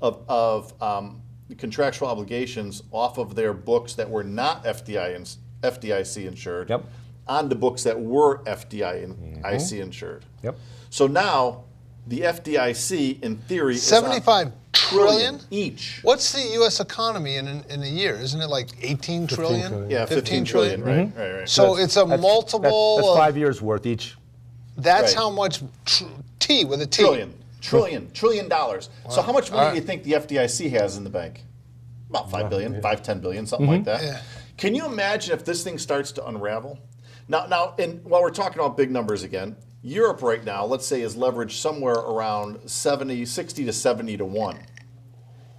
of contractual obligations off of their books that were not FDIC insured onto books that were FDIC insured. So now the FDIC, in theory, $75 is trillion? each. What's the U.S. economy in a year? Isn't it like 18 trillion? trillion. Yeah, 15 trillion. Right. So it's a multiple. That's of- 5 years worth each. That's Right. how much T with a T. Trillion dollars. So how much money do you think the FDIC has in the bank? About 5 billion, 10 billion, something like that. Yeah. Can you imagine if this thing starts to unravel? Now, and while we're talking about big numbers again, Europe right now, let's say, is leveraged somewhere around 60 to 70 to 1.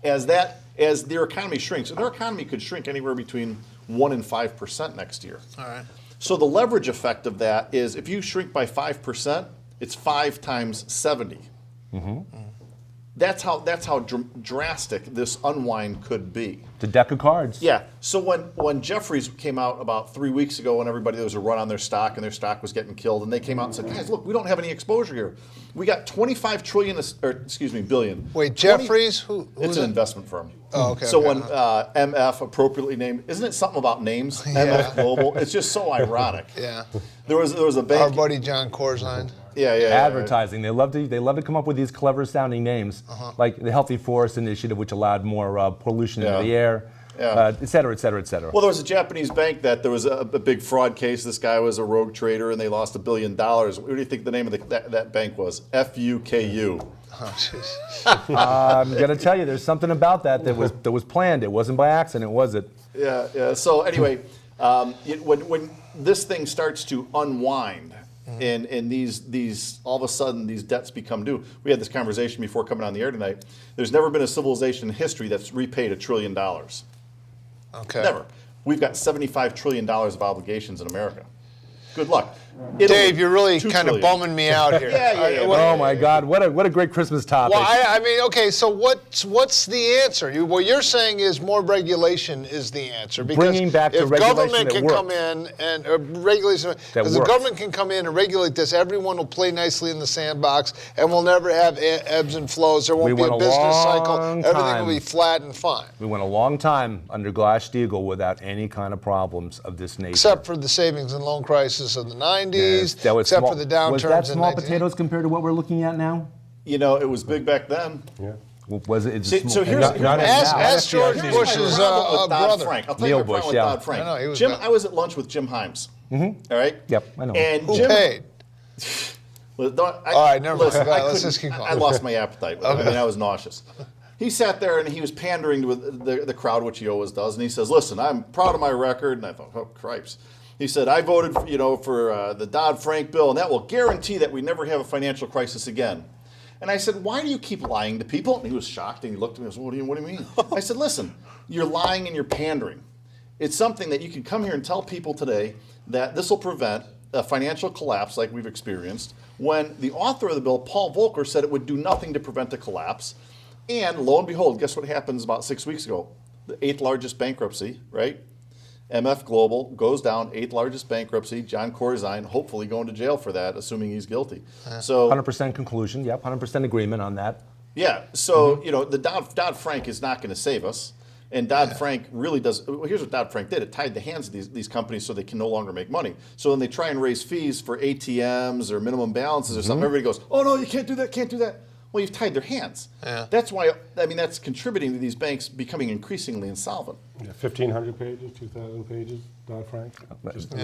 As their economy shrinks, and their economy could shrink anywhere between 1 and 5% next year. All right. So the leverage effect of that is if you shrink by 5%, it's 5 times 70. That's how drastic this unwind could be. It's a deck of cards. Yeah. So when Jeffries came out about 3 weeks ago, when everybody there was a run on their stock and their stock was getting killed, and they came out and said, "Guys, look, we don't have any exposure here. We got 25 trillion, billion." Wait, Jeffries? Who's It's an it? investment firm. Oh, okay, So okay. when MF appropriately named, isn't it something about names? MF Global. It's just so ironic. Yeah. There was a bank. Our buddy John Corzine. Yeah. Advertising. They love to come up with these clever sounding names, like the Healthy Forest Initiative, which allowed more pollution into the air, et cetera, et cetera, et cetera. Well, there was a Japanese bank that there was a big fraud case. This guy was a rogue trader, and they lost $1 billion. What do you think the name of that bank was? FUKU. Oh, jeez. I'm gonna tell you, there's something about that was planned. It wasn't by accident, was it? Yeah. So anyway, when this thing starts to unwind, and these all of a sudden these debts become due. We had this conversation before coming on the air tonight. There's never been a civilization in history that's repaid $1 trillion. Okay. Never. We've got $75 trillion of obligations in America. Good luck. Dave, you're really $2 kind of trillion. bumming me out here. Yeah. Oh my God, what a great Christmas topic. Well, I mean, okay, so what's the answer? What you're saying is more regulation is the answer. Because Bringing back the if regulation government that can works. come in and regulation, because the works. government can come in and regulate this, everyone will play nicely in the sandbox, and we'll never have ebbs and flows. There won't We be a went a business cycle. long Everything time. will be flat and fine. We went a long time under Glass-Steagall without any kind of problems of this nature. Except for the savings and loan crisis of the 90s, Yes, that was except small- for the downturns Was that in small 19 potatoes compared to what we're looking at now? It was big back then. Yeah. Was it? So here's Ask George here's Bush's my problem with brother. Dodd-Frank. I'll tell you Neil my problem Bush, with yeah. Dodd-Frank. I know, he was Jim, bad. I was at lunch with Jim Himes. All right? Yep, I know. And Who Jim, paid? All right, never mind. listen, Go ahead, I let's couldn't- just keep going. I lost my appetite. I mean, I was nauseous. He sat there and he was pandering to the crowd, which he always does. And he says, "Listen, I'm proud of my record." And I thought, "Oh, cripes." He said, "I voted, for the Dodd-Frank bill, and that will guarantee that we never have a financial crisis again." And I said, "Why do you keep lying to people?" And he was shocked, and he looked at me and said, "What do you mean?" I said, "Listen, you're lying and you're pandering. It's something that you can come here and tell people today that this will prevent a financial collapse like we've experienced, when the author of the bill, Paul Volcker, said it would do nothing to prevent a collapse. And lo and behold, guess what happens about 6 weeks ago? The 8th largest bankruptcy, right? MF Global goes down, 8th largest bankruptcy. John Corzine, hopefully going to jail for that, assuming he's guilty. So 100% conclusion. Yep, 100% agreement on that. yeah, so the Dodd-Frank is not going to save us, and Dodd-Frank really does. Well, here's what Dodd-Frank did: it tied the hands of these companies so they can no longer make money. So when they try and raise fees for ATMs or minimum balances or something, everybody goes, "Oh no, you can't do that, can't do that." Well, you've tied their hands. Yeah. That's why. I mean, that's contributing to these banks becoming increasingly insolvent. Yeah, 1,500 pages, 2,000 pages, Dodd-Frank.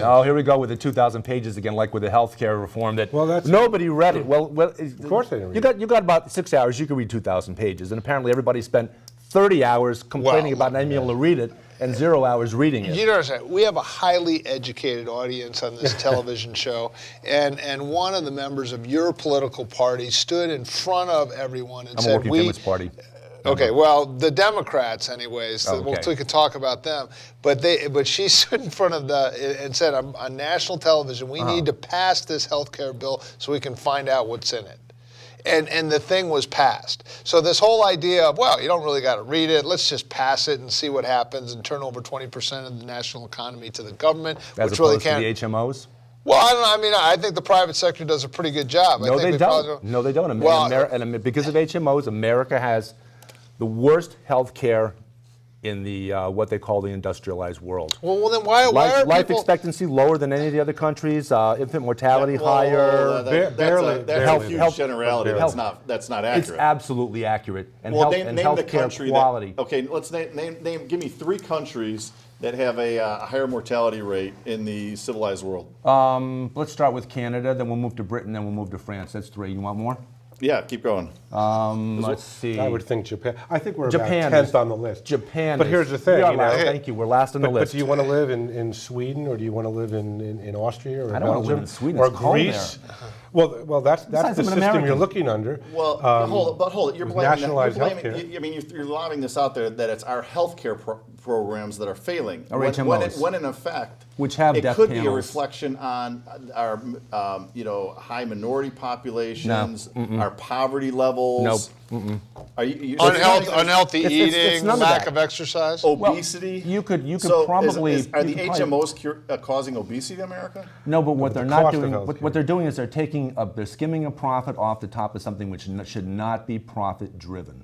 Oh, here we go with the 2,000 pages again, like with the healthcare reform that Well, that's- nobody read it. Well, Of course they didn't read You got about 6 hours. You could read 2,000 pages, and apparently everybody spent 30 hours complaining Well, about not being able to read it and 0 hours reading it. You know what I'm saying? We have a highly educated audience on this television show, and one of the members of your political party stood in front of everyone and I'm a said, working feminist party. Okay, well, the Democrats, anyways. Oh, okay. We could talk about them, but she stood in front of and said on national television, we need to pass this health care bill so we can find out what's in it. And the thing was passed. So this whole idea of, well, you don't really got to read it. Let's just pass it and see what happens and turn over 20% of the national economy to the government, As which really opposed to can't. the HMOs? Well, I don't know. I mean, I think the private sector does a pretty good job. No, I think they probably don't. No, they don't. Well, And because of HMOs, America has the worst health care in the what they call the industrialized world. Well, then why are Life people... expectancy lower than any of the other countries. Infant mortality higher. Barely. That's a huge Health- generality. health- That's not It's accurate. absolutely accurate. And Well, health, name, and name the healthcare country quality. that. Okay, let's name. Give me 3 countries that have a higher mortality rate in the civilized world. Let's start with Canada, then we'll move to Britain, then we'll move to France. That's 3. You want more? Yeah, keep going. Let's see. I would think Japan. I think we're Japan about is- 10th on the list. Japan. But is- here's the thing. We are you know, last. Thank you. We're last on the But list. do you want to live in Sweden, or do you want to live in Austria, or I don't want to Belgium, live in Sweden. or It's cold Greece? Well, that's Besides, the I'm an system you're American. looking under. Well, hold it. You're with blaming. nationalized You're blaming healthcare. I mean, you're lobbing this out there that it's our healthcare programs that are failing. Our when, HMOs. when in effect, Which have it death could be a panels. reflection on our high minority populations, our poverty levels. Nope. Are you Unhealthy It's eating, none of lack that. of exercise? obesity? you could So probably. are the you could probably- HMOs causing obesity in America? No, but what the they're not cost of doing, healthcare. what they're doing is they're skimming a profit off the top of something which should not be profit driven.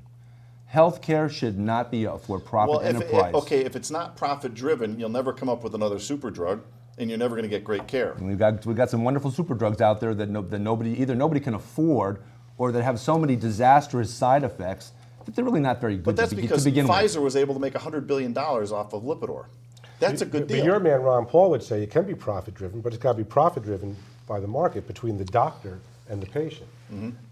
Healthcare should not be a for-profit enterprise. If it's not profit driven, you'll never come up with another super drug, and you're never going to get great care. We've got some wonderful super drugs out there that nobody can afford, or that have so many disastrous side effects that they're really not very good But that's to because begin with. Pfizer was able to make $100 billion off of Lipitor. That's a good But deal. your man Ron Paul would say it can be profit driven, but it's got to be profit driven by the market between the doctor and the patient.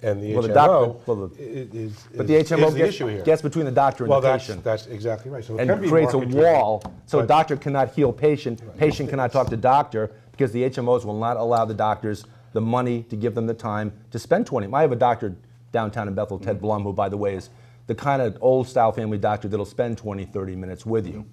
And the Well, the HMO doctor- well, is But the HMO is the gets, issue here. gets between the doctor and Well, the that's patient. exactly right. So it And can be creates a market-driven, wall, so but- doctor cannot heal patient, patient cannot talk to doctor, because the HMOs will not allow the doctors the money to give them the time to spend 20. I have a doctor downtown in Bethel, Ted Blum, who, by the way, is the kind of old-style family doctor that'll spend 20, 30 minutes with you.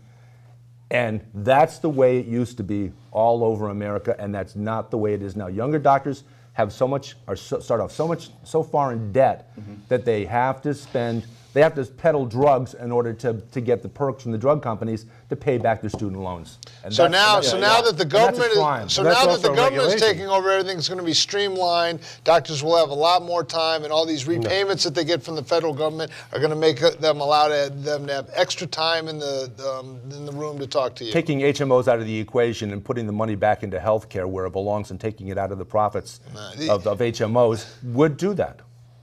And that's the way it used to be all over America, and that's not the way it is now. Younger doctors have start off so far in debt that they have to peddle drugs in order to get the perks from the drug companies to pay back their student loans. And So now that's- that the and that's a government crime. is, so But that's now that the also government is regulation. taking over everything, it's going to be streamlined. Doctors will have a lot more time, and all these repayments that they get from the federal government are going to make them them to have extra time in the room to talk to you. Taking HMOs out of the equation and putting the money back into healthcare where it belongs and taking it out of the profits of HMOs would do that.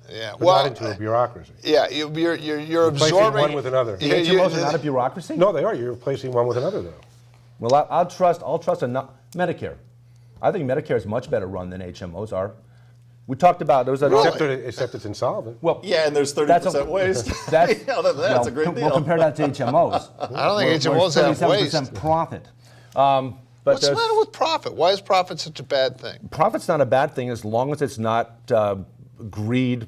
Yeah, but well, not into a bureaucracy. yeah, you're Replacing absorbing one with another. The HMOs are not a bureaucracy? No, they are. You're replacing one with another, though. Well, I'll trust Medicare. I think Medicare is much better run than HMOs are. We talked about those. Except it's insolvent. Well, Yeah, and there's that's 30% waste. That's, That's a great deal. Well, compare that to HMOs. I don't think HMOs have 37% waste. profit. What's the matter with profit? Why is profit such a bad thing? Profit's not a bad thing as long as it's not greed,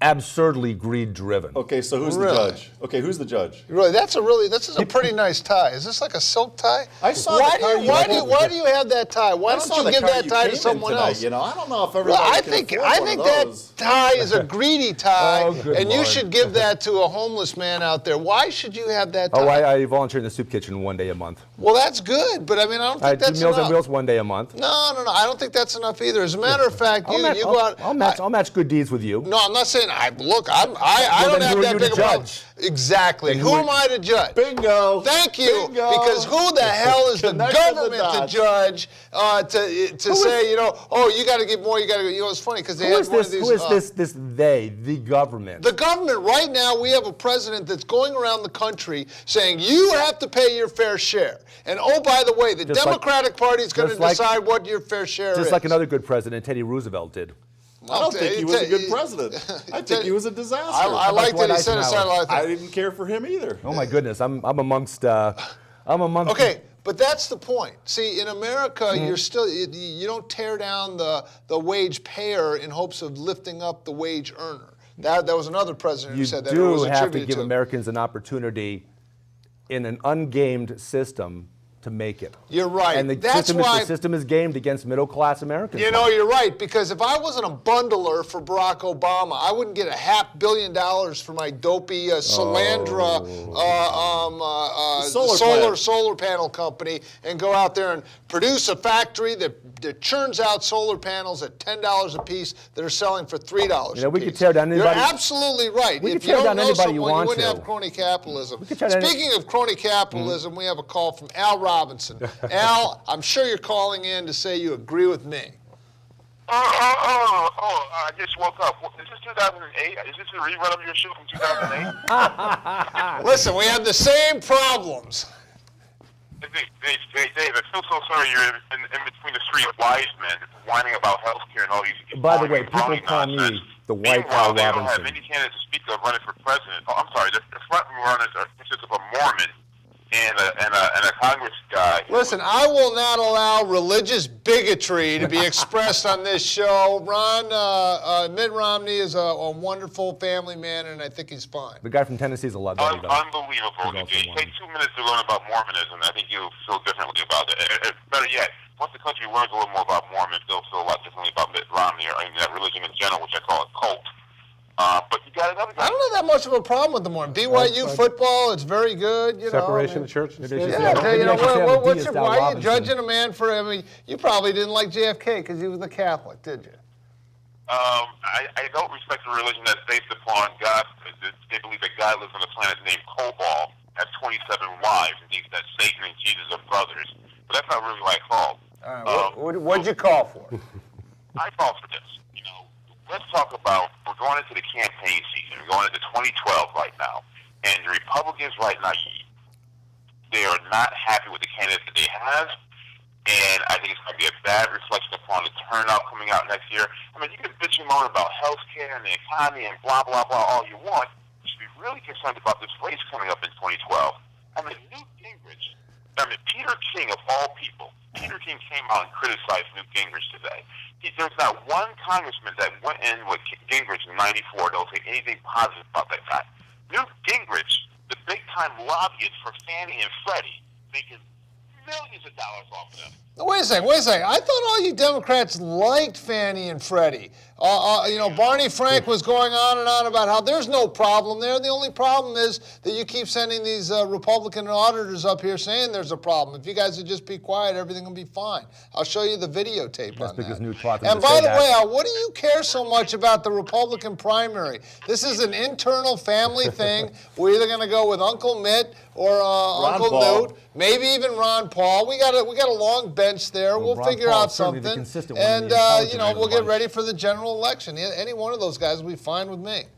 absurdly greed-driven. Okay, so who's Really? the judge? Okay, who's the judge? Really, this is a pretty nice tie. Is this like a silk tie? I saw why the do car you, you why had do you, over why here. do you have that tie? Why I don't saw you the give car that you tie came to in someone tonight, else? You know, I don't know if Well, everybody I can think afford one of those. that tie is a greedy tie, Oh, good and you Lord. should give that to a homeless man out there. Why should you have that tie? Oh, I volunteer in the soup kitchen one day a month. Well, that's good, but I mean, I don't I think do that's Meals enough. on Wheels one day a month. No, I don't think that's enough either. As a matter of fact, you go out. I'll match good deeds with you. No, I'm not saying I don't then have who are that you big to of a problem. judge? Exactly. Then Who who are- am I to judge? Bingo. Thank you. Bingo. Because who the hell is the Connect the government to dots. judge to say, oh, you got to give more, you got to. It's funny because they Who had is one this? of these. Who is this? They, the government. The government right now, we have a president that's going around the country saying you have to pay your fair share. And oh, by the way, the Just like- Democratic Party is going to just like- decide what your fair share is. Just like another good president, Teddy Roosevelt, did. I don't think he was a good president. I think he was a disaster. I like that he Dwight set aside a Eisenhower? lot of I things. didn't care for him either. Oh my goodness, I'm amongst. Okay, but that's the point. See, in America, Mm-hmm. you're still you don't tear down the wage payer in hopes of lifting up the wage earner. That was another president who You said that. It do was have to attributed give Americans an opportunity in an ungamed system to make it. You're right. And the system is gamed against middle-class Americans. You know, you're right, because if I wasn't a bundler for Barack Obama, I wouldn't get $500 million for my dopey Solandra solar panel company and go out there and produce a factory that churns out solar panels at $10 a piece that are selling for $3 You know, a we piece. could tear down anybody. You're absolutely right. We If could you tear don't down know anybody you someone, want you wouldn't to. have crony capitalism. could tear down Speaking of crony capitalism, we have a call from Al Robinson. Al, I'm sure you're calling in to say you agree with me. I just woke up. Is this 2008? Is this a rerun of your show from 2008? Listen, we have the same problems. Dave, I feel so sorry you're in between the three wise men whining about health care and all these. By the way, people brownie call me nonsense. the white Meanwhile, Al they don't have Robinson. any candidates to speak of running for president. Oh, I'm sorry, the front runners consist of a Mormon and a Congress guy. Listen, I will not allow religious bigotry to be expressed on this show. Mitt Romney is a wonderful family man, and I think he's fine. The guy from Tennessee is a lot better. Unbelievable. If you take 2 minutes to learn about Mormonism, I think you'll feel differently about it. Better yet, once the country learns a little more about Mormons, they'll feel a lot differently about Mitt Romney or that religion in general, which I call a cult. But you got another guy. I don't have that much of a problem with the Mormon. BYU football, it's very good. You Separation know, of church and Maybe I state. should Yeah, Maybe I should have a what's deist your, Al why are you Robinson. judging a man for, I mean, you probably didn't like JFK because he was a Catholic, did you? I don't respect a religion that's based upon God. They believe that God lives on a planet named Cobol, has 27 wives, and thinks that Satan and Jesus are brothers. But that's not really what I call. All right, what'd you call for? I call for this. You know, let's talk about, we're going into the campaign season. We're going into 2012 right now. And the Republicans right now, they are not happy with the candidates that they have. And I think it's going to be a bad reflection upon the turnout coming out next year. I mean, you can bitch and moan about health care and the economy and blah, blah, blah all you want. You should be really concerned about this race coming up in 2012. I mean, Newt Gingrich, Peter King of all people, Peter King came out and criticized Newt Gingrich today. There's not one congressman that went in with Gingrich in '94 that'll say anything positive about that guy. Newt Gingrich, the big-time lobbyist for Fannie and Freddie, making millions of dollars off of them. Wait a second. I thought all you Democrats liked Fannie and Freddie. Barney Frank was going on and on about how there's no problem there. The only problem is that you keep sending these Republican auditors up here saying there's a problem. If you guys would just be quiet, everything will be fine. I'll show you the videotape on because that. Newt taught them And to by say the that. way, Al, what do you care so much about the Republican primary? This is an internal family thing. We're either going to go with Uncle Mitt or Uncle Paul. Newt, maybe even Ron Paul. We got a long bench there. We'll Ron figure Paul out is certainly the something, consistent one in and the intelligent we'll get bunch. ready for the general election. Any one of those guys will be fine with me.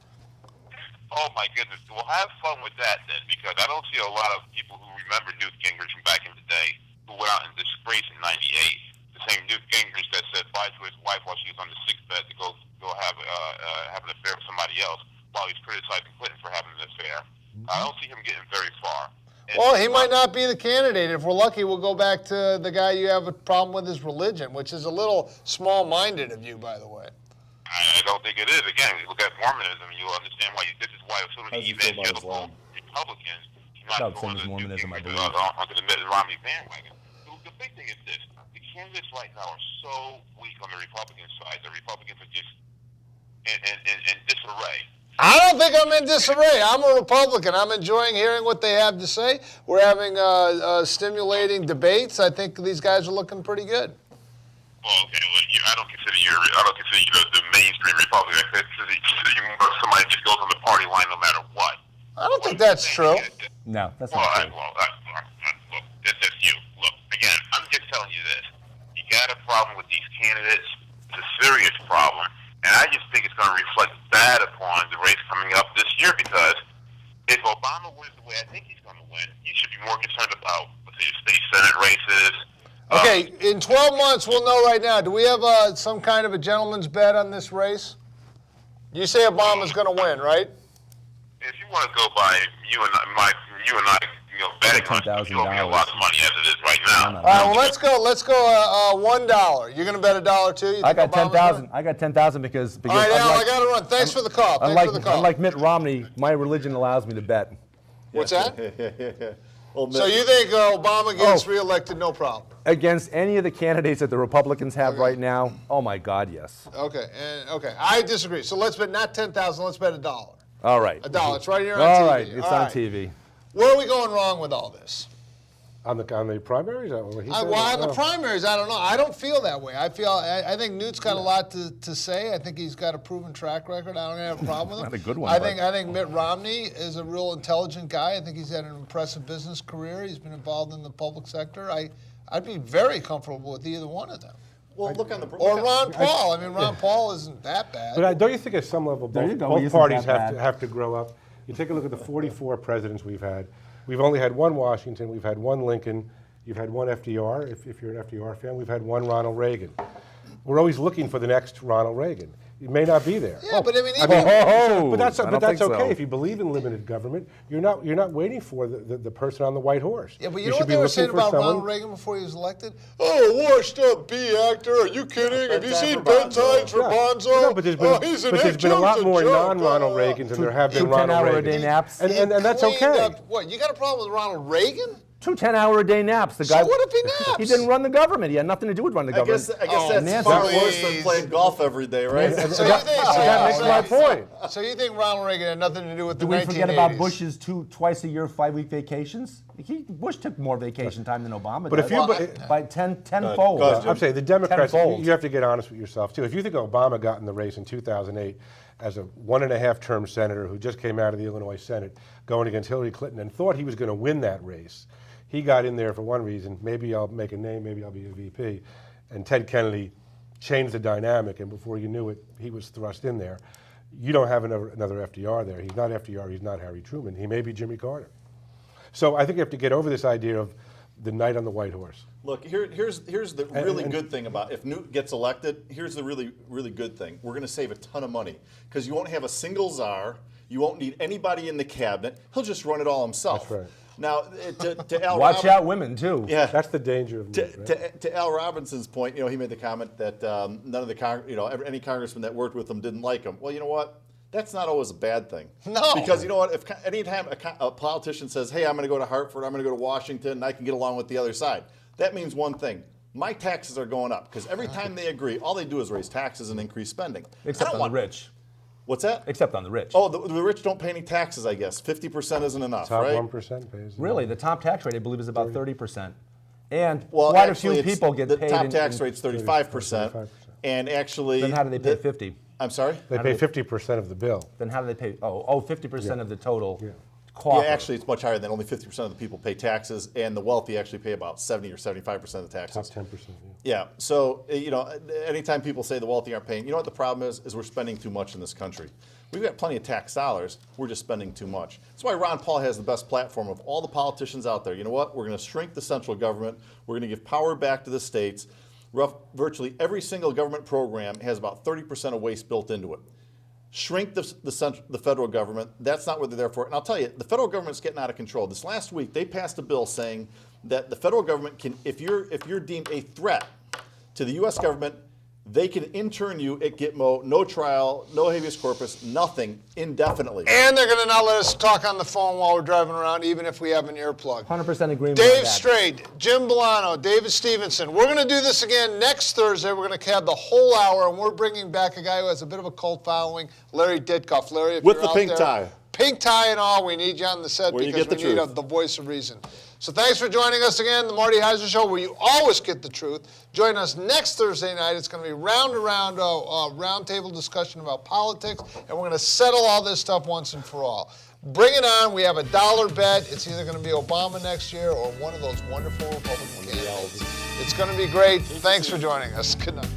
Oh, my goodness. Well, have fun with that then, because I don't see a lot of people who remember Newt Gingrich from back in the day who went out in disgrace in '98. The same Newt Gingrich that said bye to his wife while she was on the sickbed to go have an affair with somebody else while he's criticizing Clinton for having an affair. I don't see him getting very far. And Well, he might not be the candidate. If we're lucky, we'll go back to the guy you have a problem with his religion, which is a little small-minded of you, by the way. I don't think it is. Again, you look at Mormonism, and you'll understand why. This is why so many How's he feel about evangelical Islam? Republicans About not same going as to Mormonism, I onto believe. the Mitt Romney bandwagon. The big thing is this: the candidates right now are so weak on the Republican side. The Republicans are just in disarray. I don't think I'm in disarray. I'm a Republican. I'm enjoying hearing what they have to say. We're having stimulating debates. I think these guys are looking pretty good. Well, okay. Well, I don't consider you the mainstream Republican. I consider you somebody that just goes on the party line no matter what. I don't think that's true. No, that's Well, not true. look, it's just you. Look, again, I'm just telling you this. You got a problem with these candidates. It's a serious problem. And I just think it's going to reflect bad upon the race coming up this year because if Obama wins the way I think he's going to win, you should be more concerned about, let's say, state senate races. Okay, in 12 months, we'll know right now. Do we have some kind of a gentleman's bet on this race? You say Obama's going to win, right? If you want to go by you and I, betting on stuff, you owe me a lot of money as it is right now. All right, well, let's go $1. You're going to bet $1 too? You I think got Obama's 10,000. gonna- I got 10,000 because All right, Al, unlike, I got to run. Thanks for the call. Thanks for the call. unlike Mitt Romney, my religion allows me to bet. What's that? So you think Obama gets reelected, no problem? Against any of the candidates that the Republicans have right now, oh my God, yes. Okay, okay. I disagree. So let's bet not 10,000. Let's bet $1. All right. $1. It's right here on All TV. right, it's on TV. Where are we going wrong with all this? On the primaries? On the primaries, I don't know. I don't feel that way. I think Newt's got a lot to say. I think he's got a proven track record. I don't have a problem with him. Not a good one. I think Mitt Romney is a real intelligent guy. I think he's had an impressive business career. He's been involved in the public sector. I'd be very comfortable with either one of them. Well, look on the or Ron Paul. I mean, Ron Paul isn't that bad. But don't you think at some level both parties have to grow up? You take a look at the 44 presidents we've had. We've only had one Washington. We've had one Lincoln. You've had one FDR, if you're an FDR fan. We've had one Ronald Reagan. We're always looking for the next Ronald Reagan. It may not be there. Yeah, but I mean, but that's okay. So. If you believe in limited government, you're not waiting for the person on the white horse. Yeah, but you know what they were saying about Ronald Reagan before he was elected? Oh, washed up B actor. Are you kidding? Have you seen Bedtimes for Bonzo? No, but there's been a lot more non-Ronald Reagans than there have been Ronald Reagans. 10-hour-a-day naps. And that's okay. What, you got a problem with Ronald Reagan? 2 10-hour-a-day naps. The guy. So what if he naps? He didn't run the government. He had nothing to do with running the government. I guess that's far worse than playing golf every day, right? That makes my point. So you think Ronald Reagan had nothing to do with the 1980s? Do we forget about Bush's twice-a-year 5-week vacations? Bush took more vacation time than Obama did. But if you by tenfold. I'm saying the Democrats. Tenfold. You have to get honest with yourself too. If you think Obama got in the race in 2008 as a 1.5-term senator who just came out of the Illinois Senate, going against Hillary Clinton, and thought he was going to win that race. He got in there for one reason, maybe I'll make a name, maybe I'll be a VP. And Ted Kennedy changed the dynamic, and before you knew it, he was thrust in there. You don't have another FDR there. He's not FDR, he's not Harry Truman. He may be Jimmy Carter. So I think you have to get over this idea of the knight on the white horse. Look, here's the really good thing about if Newt gets elected, here's the really, really good thing. We're going to save a ton of money because you won't have a single czar. You won't need anybody in the cabinet. He'll just run it all himself. That's right. Now, to Al Watch out, women too. Yeah, that's the danger of Newt, right? to Al Robinson's point, he made the comment that none of the any congressman that worked with him didn't like him. Well, you know what? That's not always a bad thing. No. Because you know what? If anytime a politician says, "Hey, I'm going to go to Hartford, I'm going to go to Washington, and I can get along with the other side," that means one thing. My taxes are going up because every time they agree, all they do is raise taxes and increase spending. Except on the rich. What's that? Except on the rich. Oh, the rich don't pay any taxes, I guess. 50% isn't enough, Top right? 1% pays. Really, the top tax rate, I believe, is about 30%. And well, quite actually, a few people get paid. The top tax rate's 35%. And actually... Then how do they pay 50? I'm sorry? They pay 50% of the bill. Then how do they pay? 50% of the total. Yeah. Yeah, actually, it's much higher than only 50% of the people pay taxes, and the wealthy actually pay about 70 or 75% of the taxes. Top 10%. Yeah. So, anytime people say the wealthy aren't paying, you know what the problem is we're spending too much in this country. We've got plenty of tax dollars. We're just spending too much. That's why Ron Paul has the best platform of all the politicians out there. You know what? We're going to shrink the central government. We're going to give power back to the states. Virtually every single government program has about 30% of waste built into it. Shrink the federal government. That's not what they're there for. And I'll tell you, the federal government's getting out of control. This last week, they passed a bill saying that the federal government can, if you're deemed a threat to the U.S. government, they can intern you at Gitmo, no trial, no habeas corpus, nothing, indefinitely. And they're going to not let us talk on the phone while we're driving around, even if we have an earplug. 100% agreement Dave with that. Straight, Jim Bolano, David Stevenson. We're going to do this again next Thursday. We're going to have the whole hour, and we're bringing back a guy who has a bit of a cult following, Larry Ditkoff. Larry, if with you're the out pink there, tie. Pink tie and all, we need you on the set Where you because get we the need truth. the voice of reason. So thanks for joining us again, the Marty Heiser Show, where you always get the truth. Join us next Thursday night. It's going to be round table discussion about politics, and we're going to settle all this stuff once and for all. Bring it on. We have a $1 bet. It's either going to be Obama next year or one of those wonderful Republican candidates. It's going to be great. Thanks for joining us. Good night.